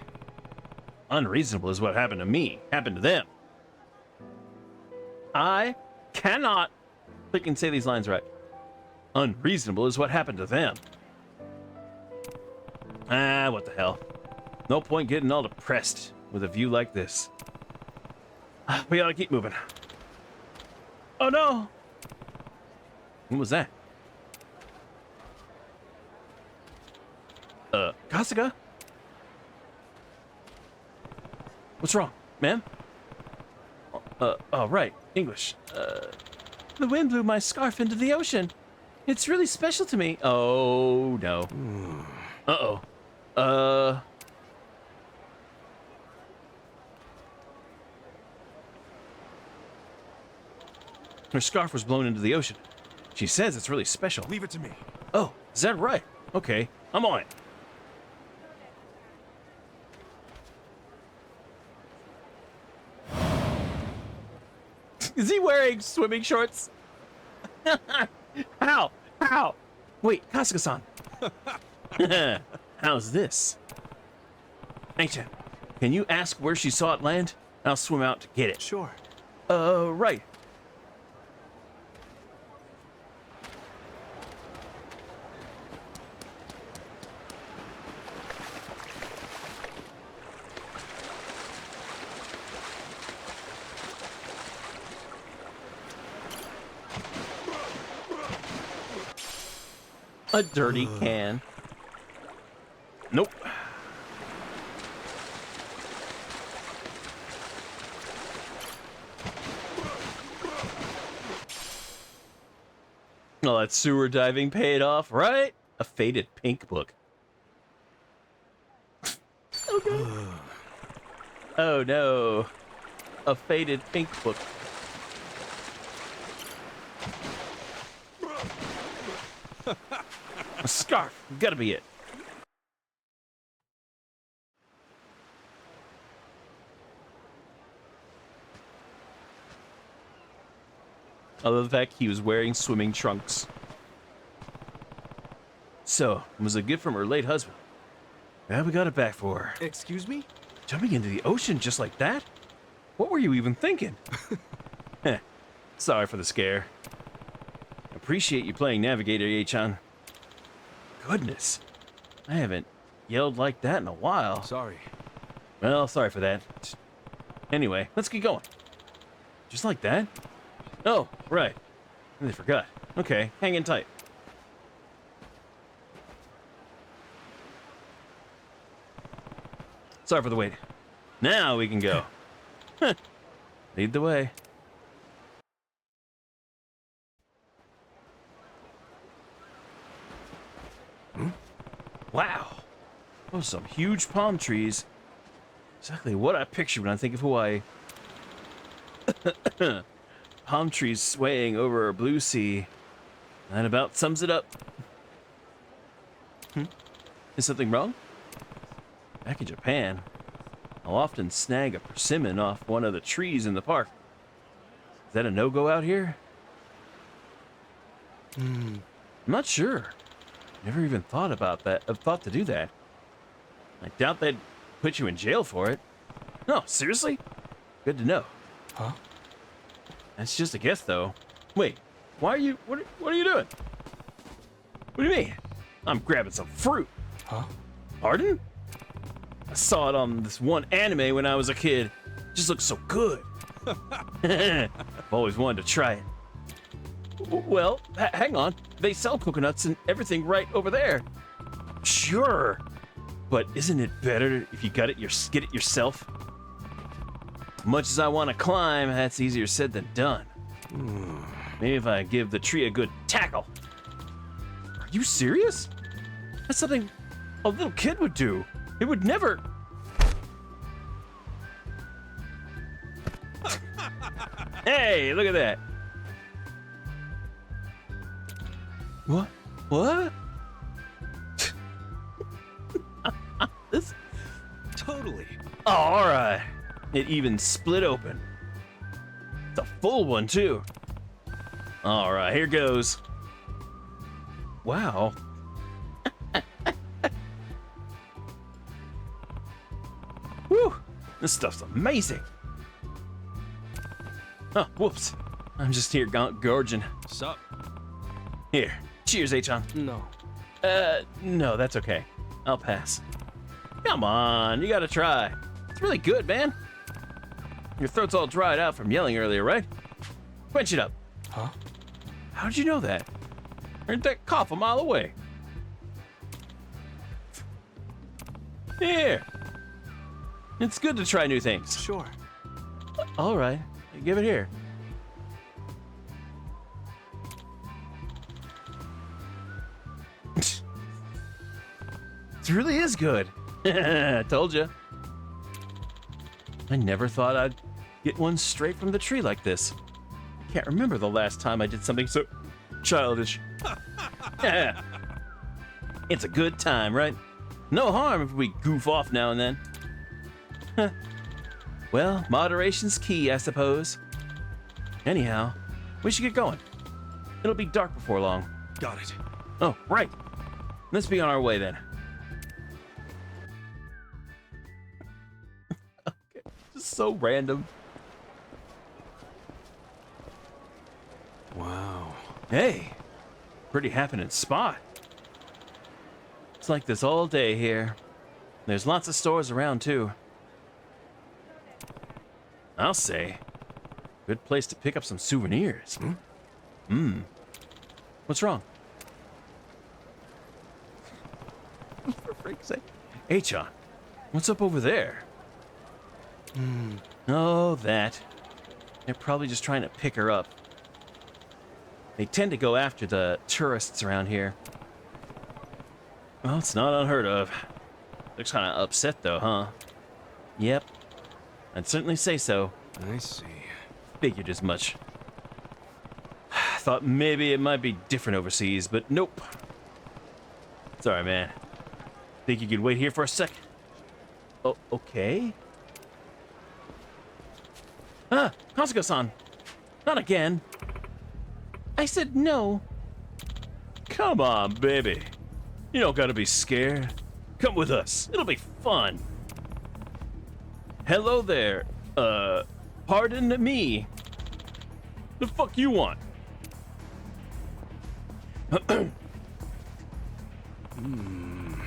Unreasonable is what happened to me, happened to them. I cannot think and say these lines right. Unreasonable is what happened to them. Ah, what the hell. No point getting all depressed with a view like this. We gotta keep moving. Oh no! What was that? Kasuga? What's wrong, ma'am? Oh, right, English. The wind blew my scarf into the ocean. It's really special to me. Oh, no. Uh-oh. Her scarf was blown into the ocean. She says it's really special. Leave it to me. Oh, is that right? Okay, I'm on it. Is he wearing swimming shorts? How? Wait, Kasuga-san. How's this? Anchan, can you ask where she saw it land? I'll swim out to get it. Sure. Right. A dirty can. Nope. Well, that sewer diving paid off, right? A faded pink book. Okay. Oh no. A faded pink book. A scarf. Gotta be it. I love the fact he was wearing swimming trunks. So, was a gift from her late husband. Yeah, we got it back for her. Excuse me? Jumping into the ocean just like that? What were you even thinking? Heh, sorry for the scare. Appreciate you playing Navigator, Achan. Goodness, I haven't yelled like that in a while. Sorry. Well, sorry for that. Anyway, let's get going. Just like that? Oh, right. I forgot. Okay, hang in tight. Sorry for the wait. Now we can go. Lead the way. Wow. Those are some huge palm trees. Exactly what I picture when I think of Hawaii. Palm trees swaying over a blue sea. That about sums it up. Is something wrong? Back in Japan, I'll often snag a persimmon off one of the trees in the park. Is that a no-go out here? I'm not sure. Never even thought about that. I've thought to do that. I doubt they'd put you in jail for it. No, seriously? Good to know. Huh? That's just a guess, though. Wait, why are you... What are you doing? What do you mean? I'm grabbing some fruit. Huh? Pardon? I saw it on this one anime when I was a kid. It just looks so good. I've always wanted to try it. Well, hang on. They sell coconuts and everything right over there. Sure. But isn't it better if you get it yourself? Much as I want to climb, that's easier said than done. Maybe if I give the tree a good tackle. Are you serious? That's something a little kid would do. It would never... Hey, look at that. What? What? This... Totally. Oh, all right. It even split open. It's a full one, too. All right, here goes. Wow. Whew, this stuff's amazing. Oh, whoops. I'm just here gorging. Sup? Here, cheers, Achan. No. No, that's okay. I'll pass. Come on, you gotta try. It's really good, man. Your throat's all dried out from yelling earlier, right? Quench it up. Huh? How'd you know that? Heard that cough a mile away. Here. It's good to try new things. Sure. All right, give it here. It really is good. Told you. I never thought I'd get one straight from the tree like this. I can't remember the last time I did something so childish. It's a good time, right? No harm if we goof off now and then. Well, moderation's key, I suppose. Anyhow, we should get going. It'll be dark before long. Got it. Oh, right. Let's be on our way then. Okay, just so random. Wow. Hey, pretty happening spot. It's like this all day here. There's lots of stores around too. I'll say, good place to pick up some souvenirs. What's wrong? For freak's sake. Achan, what's up over there? Oh, that. They're probably just trying to pick her up. They tend to go after the tourists around here. Well, it's not unheard of. Looks kind of upset though, huh? Yep. I'd certainly say so. I see. Figured as much. Thought maybe it might be different overseas, but nope. Sorry, man. Think you could wait here for a sec? Oh, okay. Ah, Kasuga-san. Not again. I said no. Come on, baby. You don't gotta be scared. Come with us. It'll be fun. Hello there. Pardon me. The fuck you want?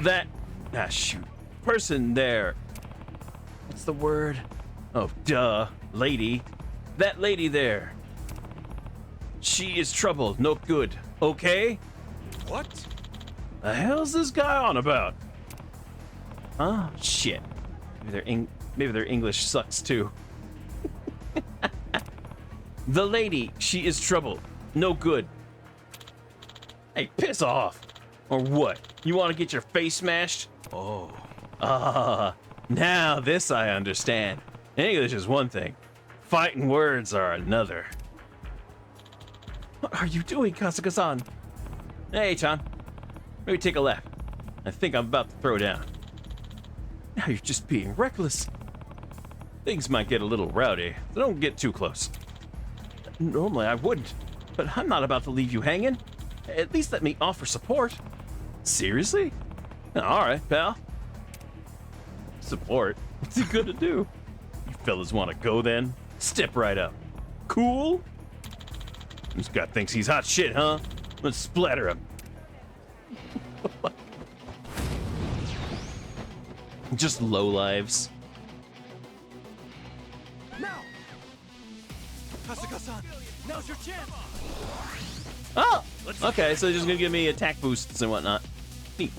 That... Ah, shoot. Person there. What's the word? Oh, duh. Lady. That lady there. She is trouble. No good. Okay? What? The hell's this guy on about? Oh, shit. Maybe their English sucks too. The lady, she is trouble. No good. Hey, piss off. Or what? You want to get your face smashed? Oh. Ah, now this I understand. English is one thing. Fighting words are another. What are you doing, Kasuga-san? Hey, Chan. Maybe take a left. I think I'm about to throw down. Now you're just being reckless. Things might get a little rowdy, so don't get too close. Normally I wouldn't, but I'm not about to leave you hanging. At least let me offer support. Seriously? Alright, pal. Support? What's he gonna do? You fellas wanna go then? Step right up. Cool? This guy thinks he's hot shit, huh? Let's splatter him. Just lowlives. Now! Kasuga-san, now's your chance! Oh! Okay, so they're just gonna give me attack boosts and whatnot. Neat.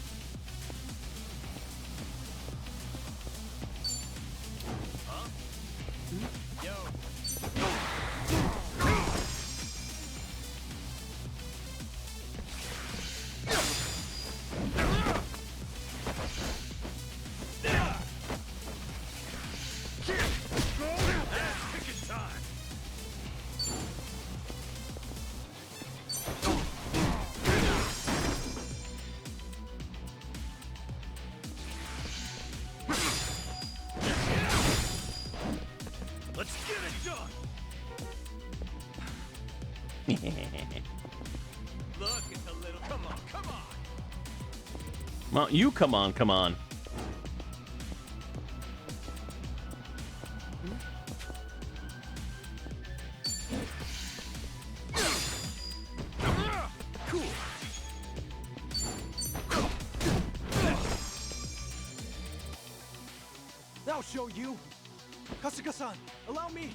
Look at the little. Come on, come on. Well, you come on, come on. Cool. I'll show you. Kasuga-san, allow me.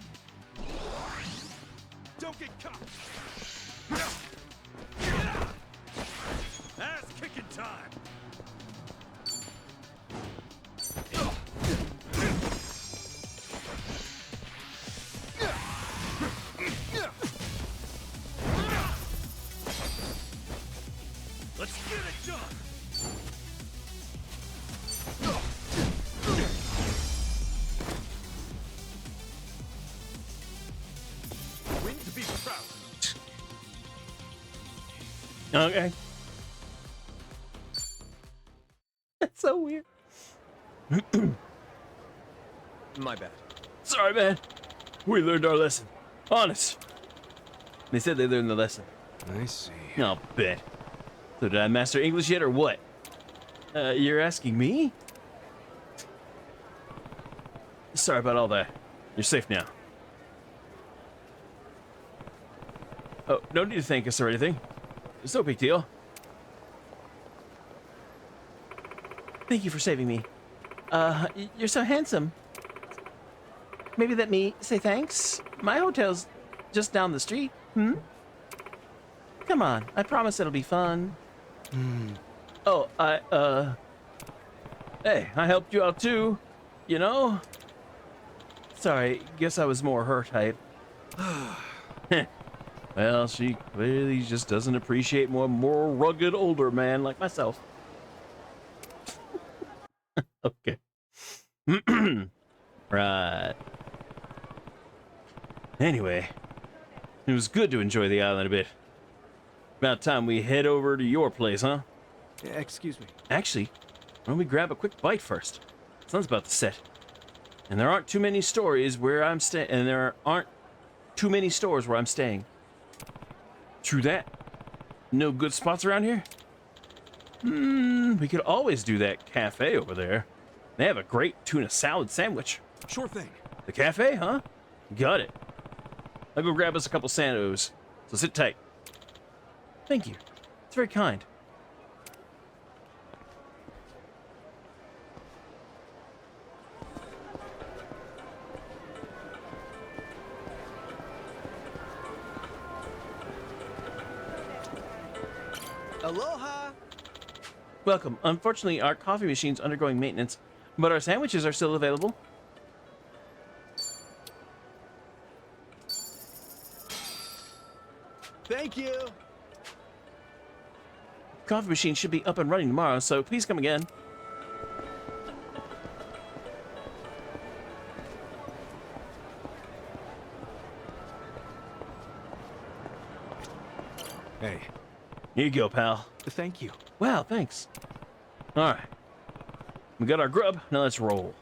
Don't get caught. Ass kicking time. Let's get it done. Win to be proud. Okay. That's so weird. My bad. Sorry, man. We learned our lesson. Honest. They said they learned the lesson. I see. I'll bet. So did I master English yet or what? You're asking me? Sorry about all that. You're safe now. Oh, no need to thank us or anything. It's no big deal. Thank you for saving me. You're so handsome. Maybe let me say thanks? My hotel's just down the street. Come on, I promise it'll be fun. Oh, hey, I helped you out too, you know? Sorry, guess I was more her type. Well, she clearly just doesn't appreciate more rugged older man like myself. Okay. Right. Anyway, it was good to enjoy the island a bit. About time we head over to your place, huh? Excuse me. Actually, why don't we grab a quick bite first? Sun's about to set. And there aren't too many stories where I'm staying. And there aren't too many stores where I'm staying. True that. No good spots around here? We could always do that cafe over there. They have a great tuna salad sandwich. Sure thing. The cafe, huh? Got it. I'll go grab us a couple sandos. So sit tight. Thank you. It's very kind. Aloha! Welcome. Unfortunately, our coffee machine's undergoing maintenance, but our sandwiches are still available. Thank you! Coffee machine should be up and running tomorrow, so please come again. Hey. Here you go, pal. Thank you. Wow, thanks. All right. We got our grub. Now let's roll.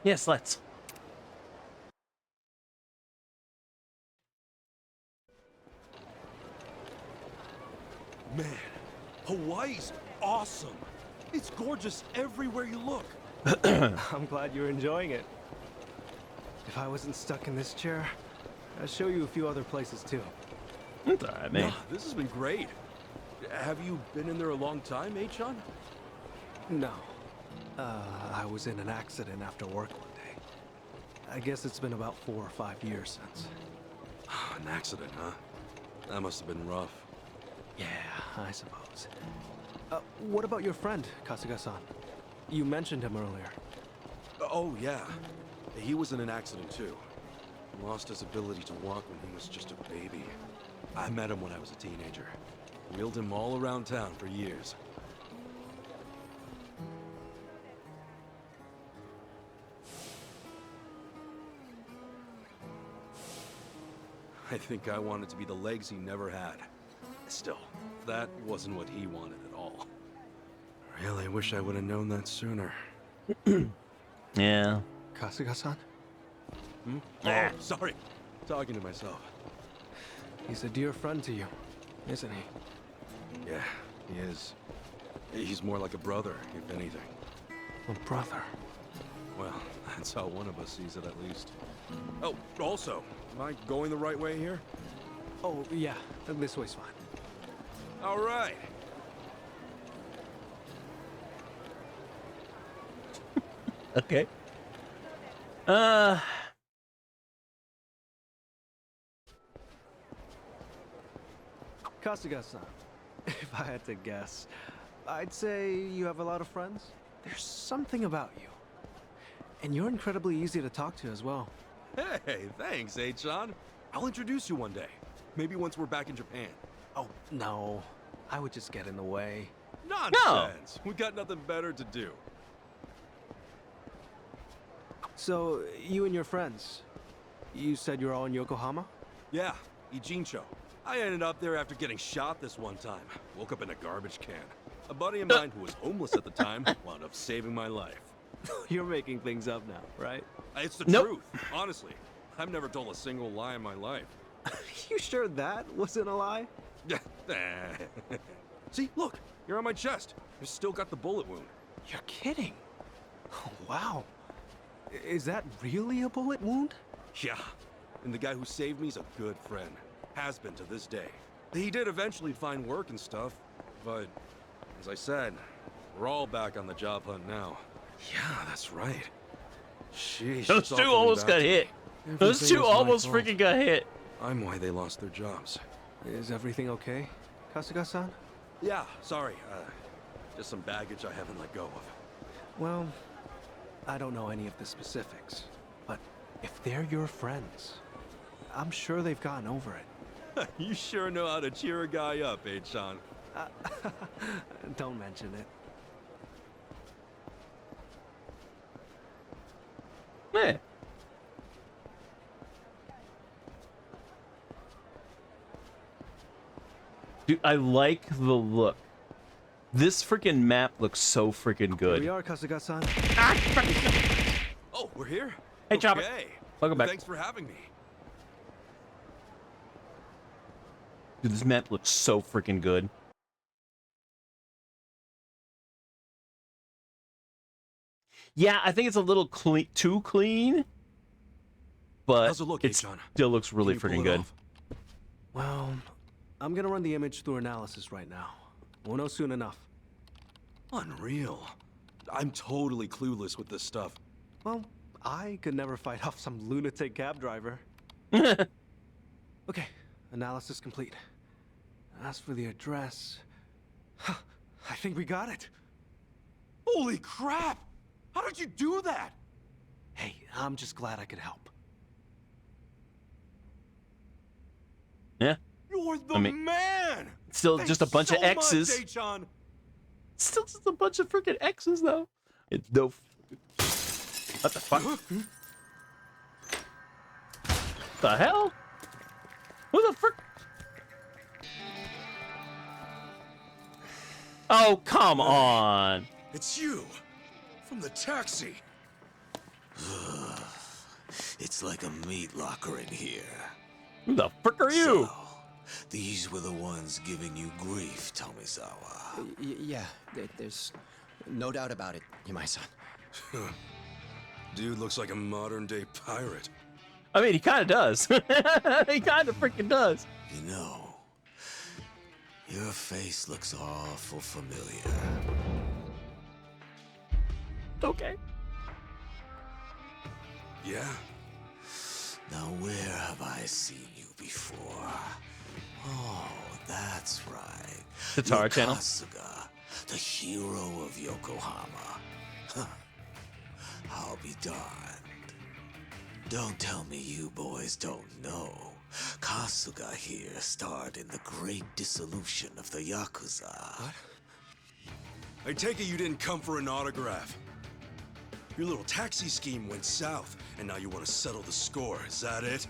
Yes, let's. Man, Hawaii's awesome. It's gorgeous everywhere you look. I'm glad you're enjoying it. If I wasn't stuck in this chair, I'd show you a few other places too. That's all right, man. Nah, this has been great. Have you been in there a long time, Sean? No. I was in an accident after work one day. I guess it's been about 4 or 5 years since. An accident, huh? That must have been rough. Yeah, I suppose. What about your friend, Kasuga-san? You mentioned him earlier. Oh, yeah. He was in an accident, too. Lost his ability to walk when he was just a baby. I met him when I was a teenager. Wheeled him all around town for years. I think I wanted to be the legs he never had. Still, that wasn't what he wanted at all. Really wish I would have known that sooner. Yeah. Kasuga-san? Oh, sorry. Talking to myself. He's a dear friend to you, isn't he? Yeah, he is. He's more like a brother, if anything. A brother? Well, that's how one of us sees it, at least. Oh, also, am I going the right way here? Oh, yeah. This way's fine. All right. Okay. Kasuga-san, if I had to guess, I'd say you have a lot of friends. There's something about you. And you're incredibly easy to talk to as well. Hey, thanks, Sean. I'll introduce you one day. Maybe once we're back in Japan. Oh, no. I would just get in the way. Nonsense! We got nothing better to do. So, you and your friends, you said you're all in Yokohama? Yeah, Ijincho. I ended up there after getting shot this one time. Woke up in a garbage can. A buddy of mine who was homeless at the time wound up saving my life. You're making things up now, right? It's the truth, honestly. I've never told a single lie in my life. You sure that wasn't a lie? See, look, you're on my chest. You've still got the bullet wound. You're kidding. Oh, wow. Is that really a bullet wound? Yeah, and the guy who saved me is a good friend. Has been to this day. He did eventually find work and stuff, but as I said, we're all back on the job hunt now. Yeah, that's right. Sheesh, Those two almost got hit. Those two almost freaking got hit. I'm why they lost their jobs. Is everything okay, Kasuga-san? Yeah, sorry. Just some baggage I haven't let go of. Well, I don't know any of the specifics, but if they're your friends, I'm sure they've gotten over it. You sure know how to cheer a guy up, Sean. Don't mention it. Yeah. Dude, I like the look. This freaking map looks so freaking good. Here we are, Kasuga-san. Oh, we're here? Hey, Chopper. Okay. Welcome back. Thanks for having me. Dude, this map looks so freaking good. Yeah, I think it's a little too clean, but How's it look, John? still looks really Can you pull freaking it good. off? Well, I'm gonna run the image through analysis right now. We'll know soon enough. Unreal. I'm totally clueless with this stuff. Well, I could never fight off some lunatic cab driver. Okay, analysis complete. As for the address, I think we got it. Holy crap! How did you do that? Hey, I'm just glad I could help. Yeah. You're the man! Still just a bunch of Thanks so X's. much, H-on. Still just a bunch of freaking X's, though. It's no. What the fuck? The hell? Who the frick? Oh, come on. It's you! From the taxi! It's like a meat locker in here. Who the frick are you? So, these were the ones giving you grief, Tomizawa. Yeah, there's no doubt about it. You're my son. Dude looks like a modern-day pirate. I mean, he kind of does. He kind of freaking does. You know, your face looks awful familiar. Okay. Yeah? Now, where have I seen you before? Oh, that's right. The Tara You're channel. Kasuga, the hero of Yokohama. Huh. I'll be darned. Don't tell me you boys don't know. Kasuga here starred in the great dissolution of the Yakuza. What? I take it you didn't come for an autograph. Your little taxi scheme went south, and now you want to settle the score, is that it?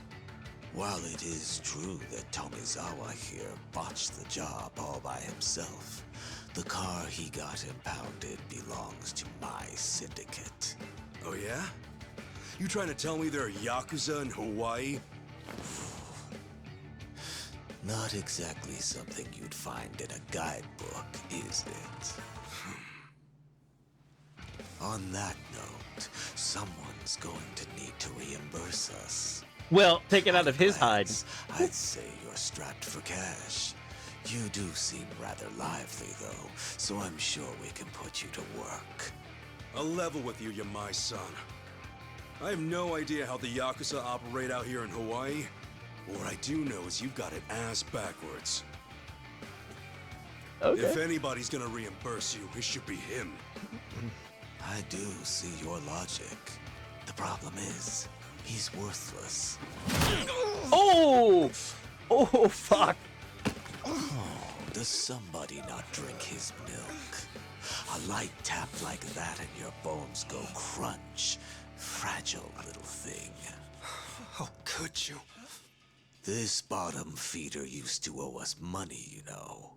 While it is true that Tomizawa here botched the job all by himself, the car he got impounded belongs to my syndicate. Oh yeah? You trying to tell me there are Yakuza in Hawaii? Not exactly something you'd find in a guidebook, is it? On that note, someone's going to need to reimburse us. Well, take it out of his hide. I'd say you're strapped for cash. You do seem rather lively, though, so I'm sure we can put you to work. I'll level with you, you're my son. I have no idea how the Yakuza operate out here in Hawaii. What I do know is you've got it ass backwards. Okay. If anybody's gonna reimburse you, it should be him. I do see your logic. The problem is, he's worthless. Oh! Oh, fuck. Oh, does somebody not drink his milk? A light tap like that and your bones go crunch. Fragile little thing. How could you? This bottom feeder used to owe us money, you know.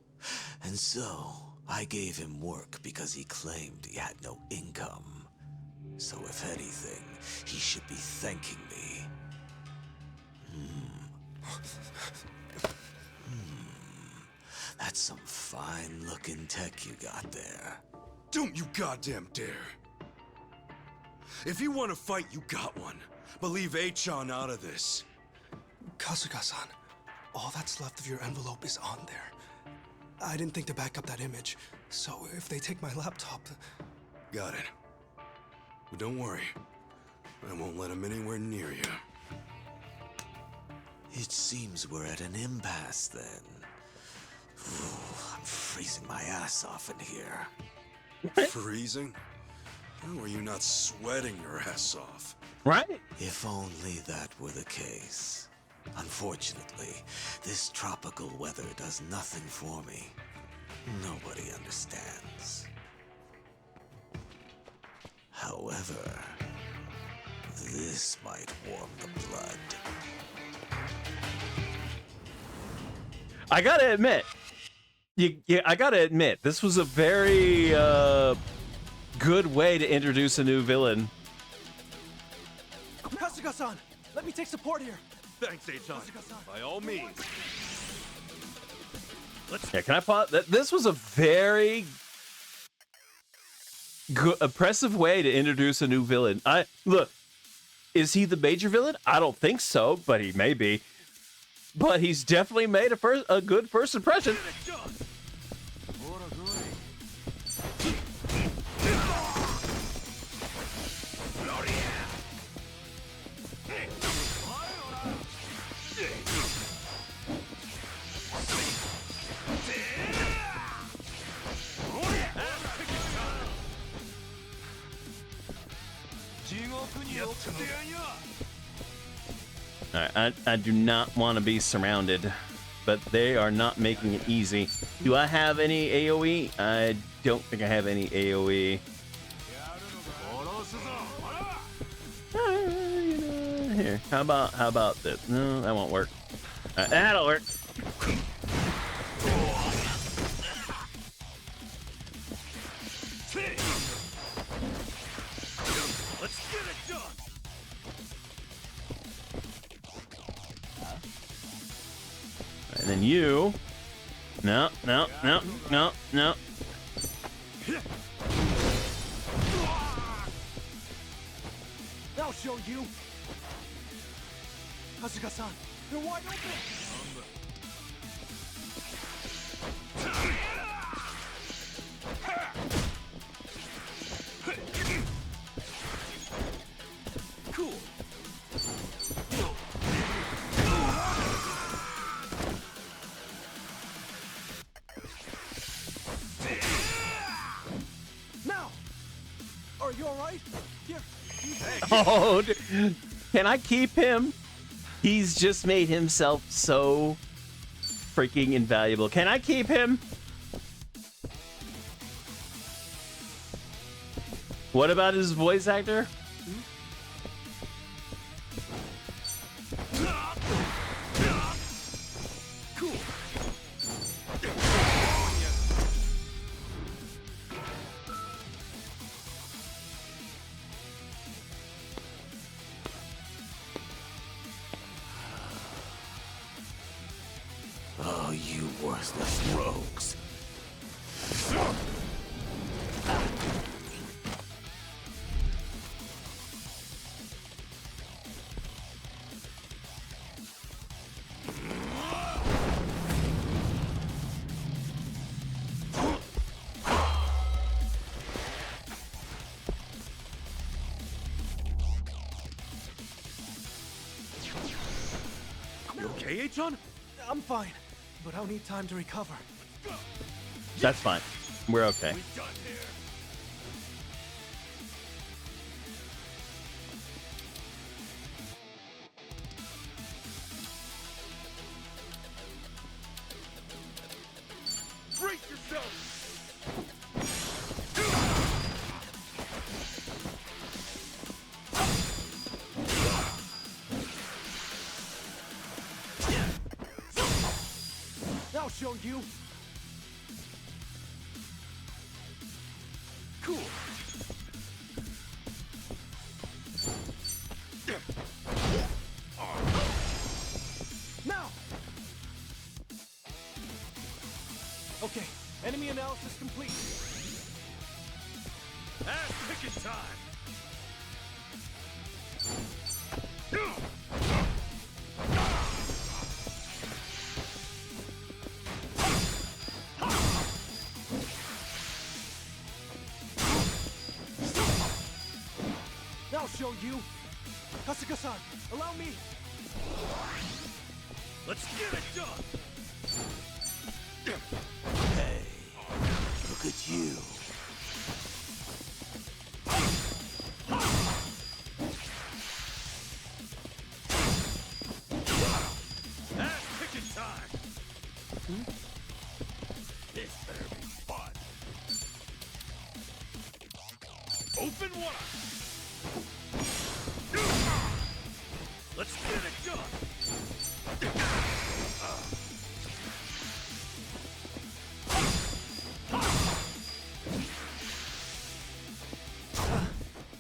And so, I gave him work because he claimed he had no income. So if anything, he should be thanking me. That's some fine-looking tech you got there. Don't you goddamn dare. If you want to fight, you got one. But leave H-on out of this. Kasuga-san, all that's left of your envelope is on there. I didn't think to back up that image, so if they take my laptop... Got it. But don't worry. I won't let him anywhere near you. It seems we're at an impasse then. Ooh, I'm freezing my ass off in here. Freezing? How are you not sweating your ass off? Right? If only that were the case. Unfortunately, this tropical weather does nothing for me. Nobody understands. However, this might warm the blood. I gotta admit, I gotta admit, this was a very good way to introduce a new villain. Kasuga-san, let me take support here. Thanks, H-on. By all means. Yeah, can I pause? This was a very impressive way to introduce a new villain. Look, is he the major villain? I don't think so, but he may be. But he's definitely made a good first impression. Alright, I do not want to be surrounded, but they are not making it easy. Do I have any AoE? I don't think I have any AoE. Here, how about this? No, that won't work. That'll work. Let's get it done. And then you. No. I'll show you. Kasuga-san, you're wide open. Cool. Now, are you all right? Here. Oh, can I keep him? He's just made himself so freaking invaluable. Can I keep him? What about his voice actor? Cool. Oh, you worthless rogues. You okay, H-on? I'm fine, but I'll need time to recover. That's fine. We're okay. Brace yourself. I'll show you. Cool. Now. Okay, enemy analysis complete. Ass kicking time. I'll show you. Kasuga-san, allow me. Let's get it done. Hey, look at you. Ass kicking time. This better be fun. Open wide. Let's get it done.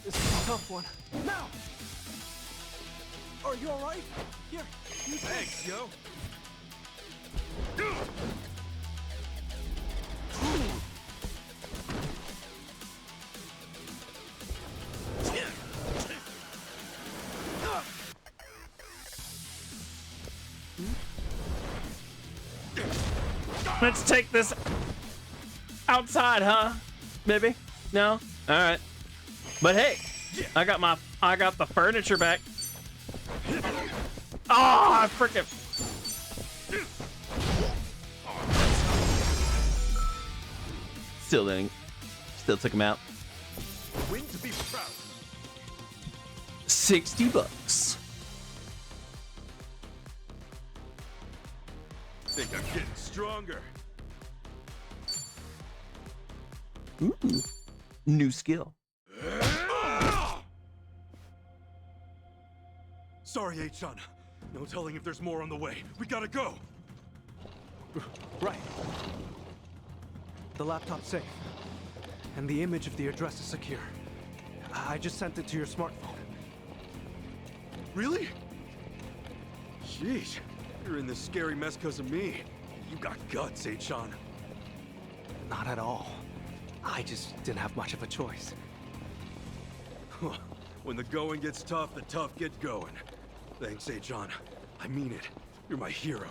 This is a tough one. Now. Are you all right? Here. You Thanks, yo. Let's take this outside, huh? Maybe? No? Alright. But hey, I got the furniture back. Oh, freaking. Still took him out. Win to be proud. $60. Think I'm getting stronger. Ooh, new skill. Sorry, H-chan. No telling if there's more on the way. We gotta go. Right. The laptop's safe. And the image of the address is secure. I just sent it to your smartphone. Really? Sheesh. You're in this scary mess because of me. You got guts, H-chan. Not at all. I just didn't have much of a choice. When the going gets tough, the tough get going. Thanks, H-chan. I mean it. You're my hero.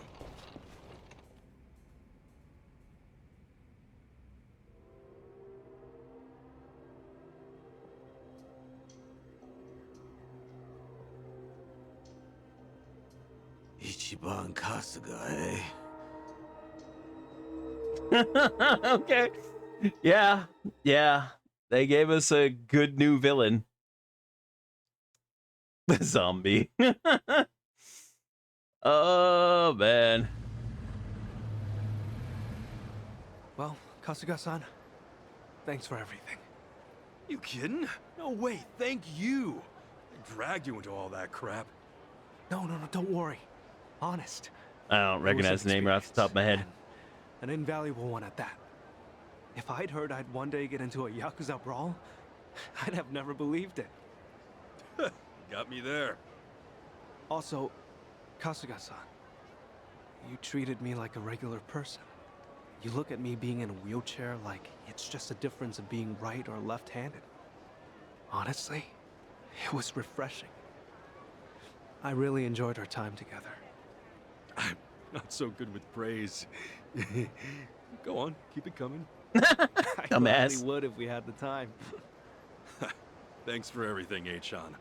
Ichiban Kasuga, eh? Okay. Yeah. They gave us a good new villain. The zombie. Oh, man. Well, Kasuga-san, thanks for everything. You kidding? No way, thank you. I dragged you into all that crap. No, don't worry. Honest. I don't recognize the name right off the top of my head. An invaluable one at that. If I'd heard I'd one day get into a Yakuza brawl, I'd have never believed it. Got me there. Also, Kasuga-san, you treated me like a regular person. You look at me being in a wheelchair like it's just a difference of being right or left-handed. Honestly, it was refreshing. I really enjoyed our time together. I'm not so good with praise. Go on, keep it coming. I Dumbass. really would if we had the time. Thanks for everything, H-chan.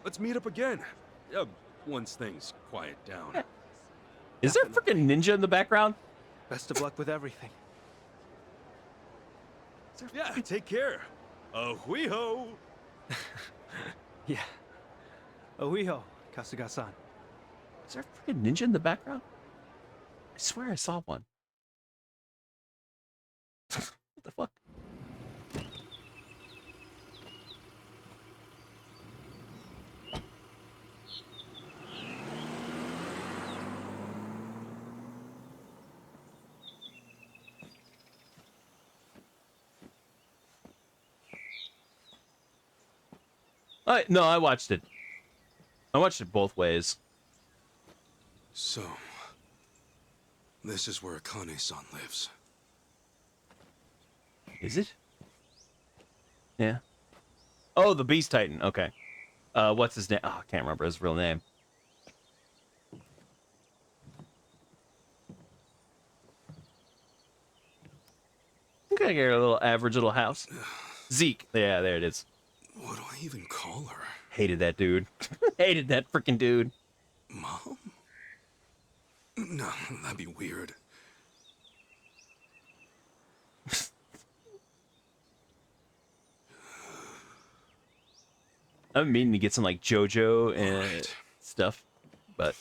Let's meet up again. Once things quiet down. Is there a freaking ninja in the background? Best of luck with everything. Yeah, take care. Ahuiho! Yeah. Ohiho, Kasuga-san. Is there a freaking ninja in the background? I swear I saw one. What the fuck? No, I watched it. I watched it both ways. So, this is where Akane-san lives. Is it? Yeah. Oh, the Beast Titan. Okay. What's his name? Oh, I can't remember his real name. Okay, I get a little average little house. Zeke. Yeah, there it is. What do I even call her? Hated that dude. Hated that freaking dude. Mom? No, that'd be weird. I'm meaning to get some like JoJo and stuff, but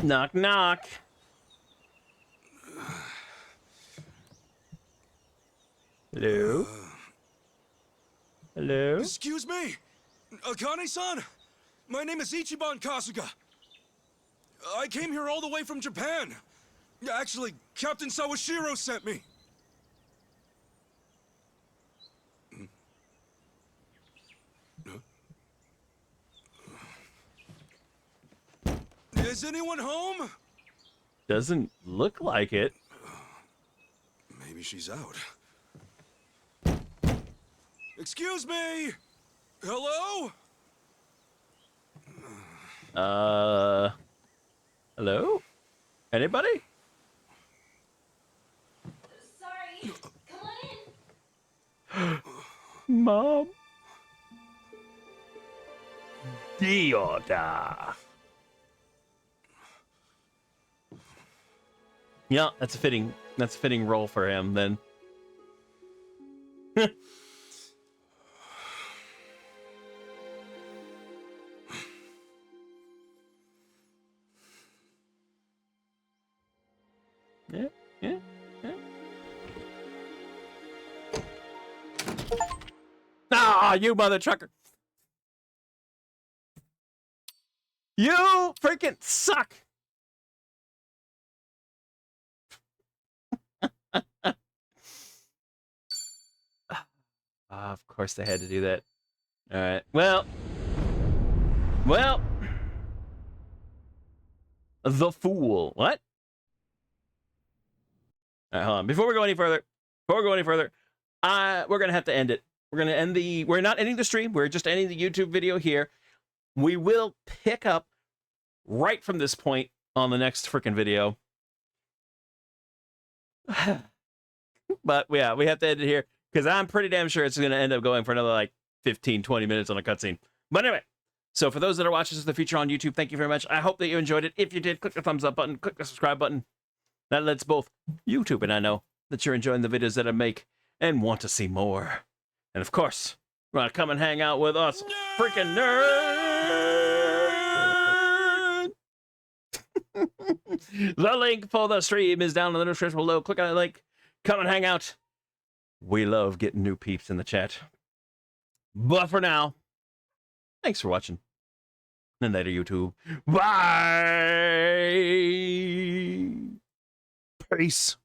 knock knock. Hello? Hello? Excuse me? Akane-san? My name is Ichiban Kasuga. I came here all the way from Japan. Actually, Captain Sawashiro sent me. Is anyone home? Doesn't look like it. Maybe she's out. Excuse me? Hello? Hello? Anybody? Sorry. Come on in. Mom. Dioda. Yeah, that's a fitting role for him then. Yeah. Ah, you mother trucker. You freaking suck. Of course they had to do that. All right. Well. The fool. What? All right, hold on. Before we go any further, we're gonna have to end it. We're not ending the stream. We're just ending the YouTube video here. We will pick up right from this point on the next freaking video. But yeah, we have to end it here because I'm pretty damn sure it's going to end up going for another like 15, 20 minutes on a cutscene. But anyway, so for those that are watching this in the future on YouTube, thank you very much. I hope that you enjoyed it. If you did, click the thumbs up button, click the subscribe button. That lets both YouTube and I know that you're enjoying the videos that I make and want to see more. And of course, you want to come and hang out with us freaking nerds. The link for the stream is down in the description below. Click on the link. Come and hang out. We love getting new peeps in the chat. But for now, thanks for watching. And later, YouTube. Bye. Peace.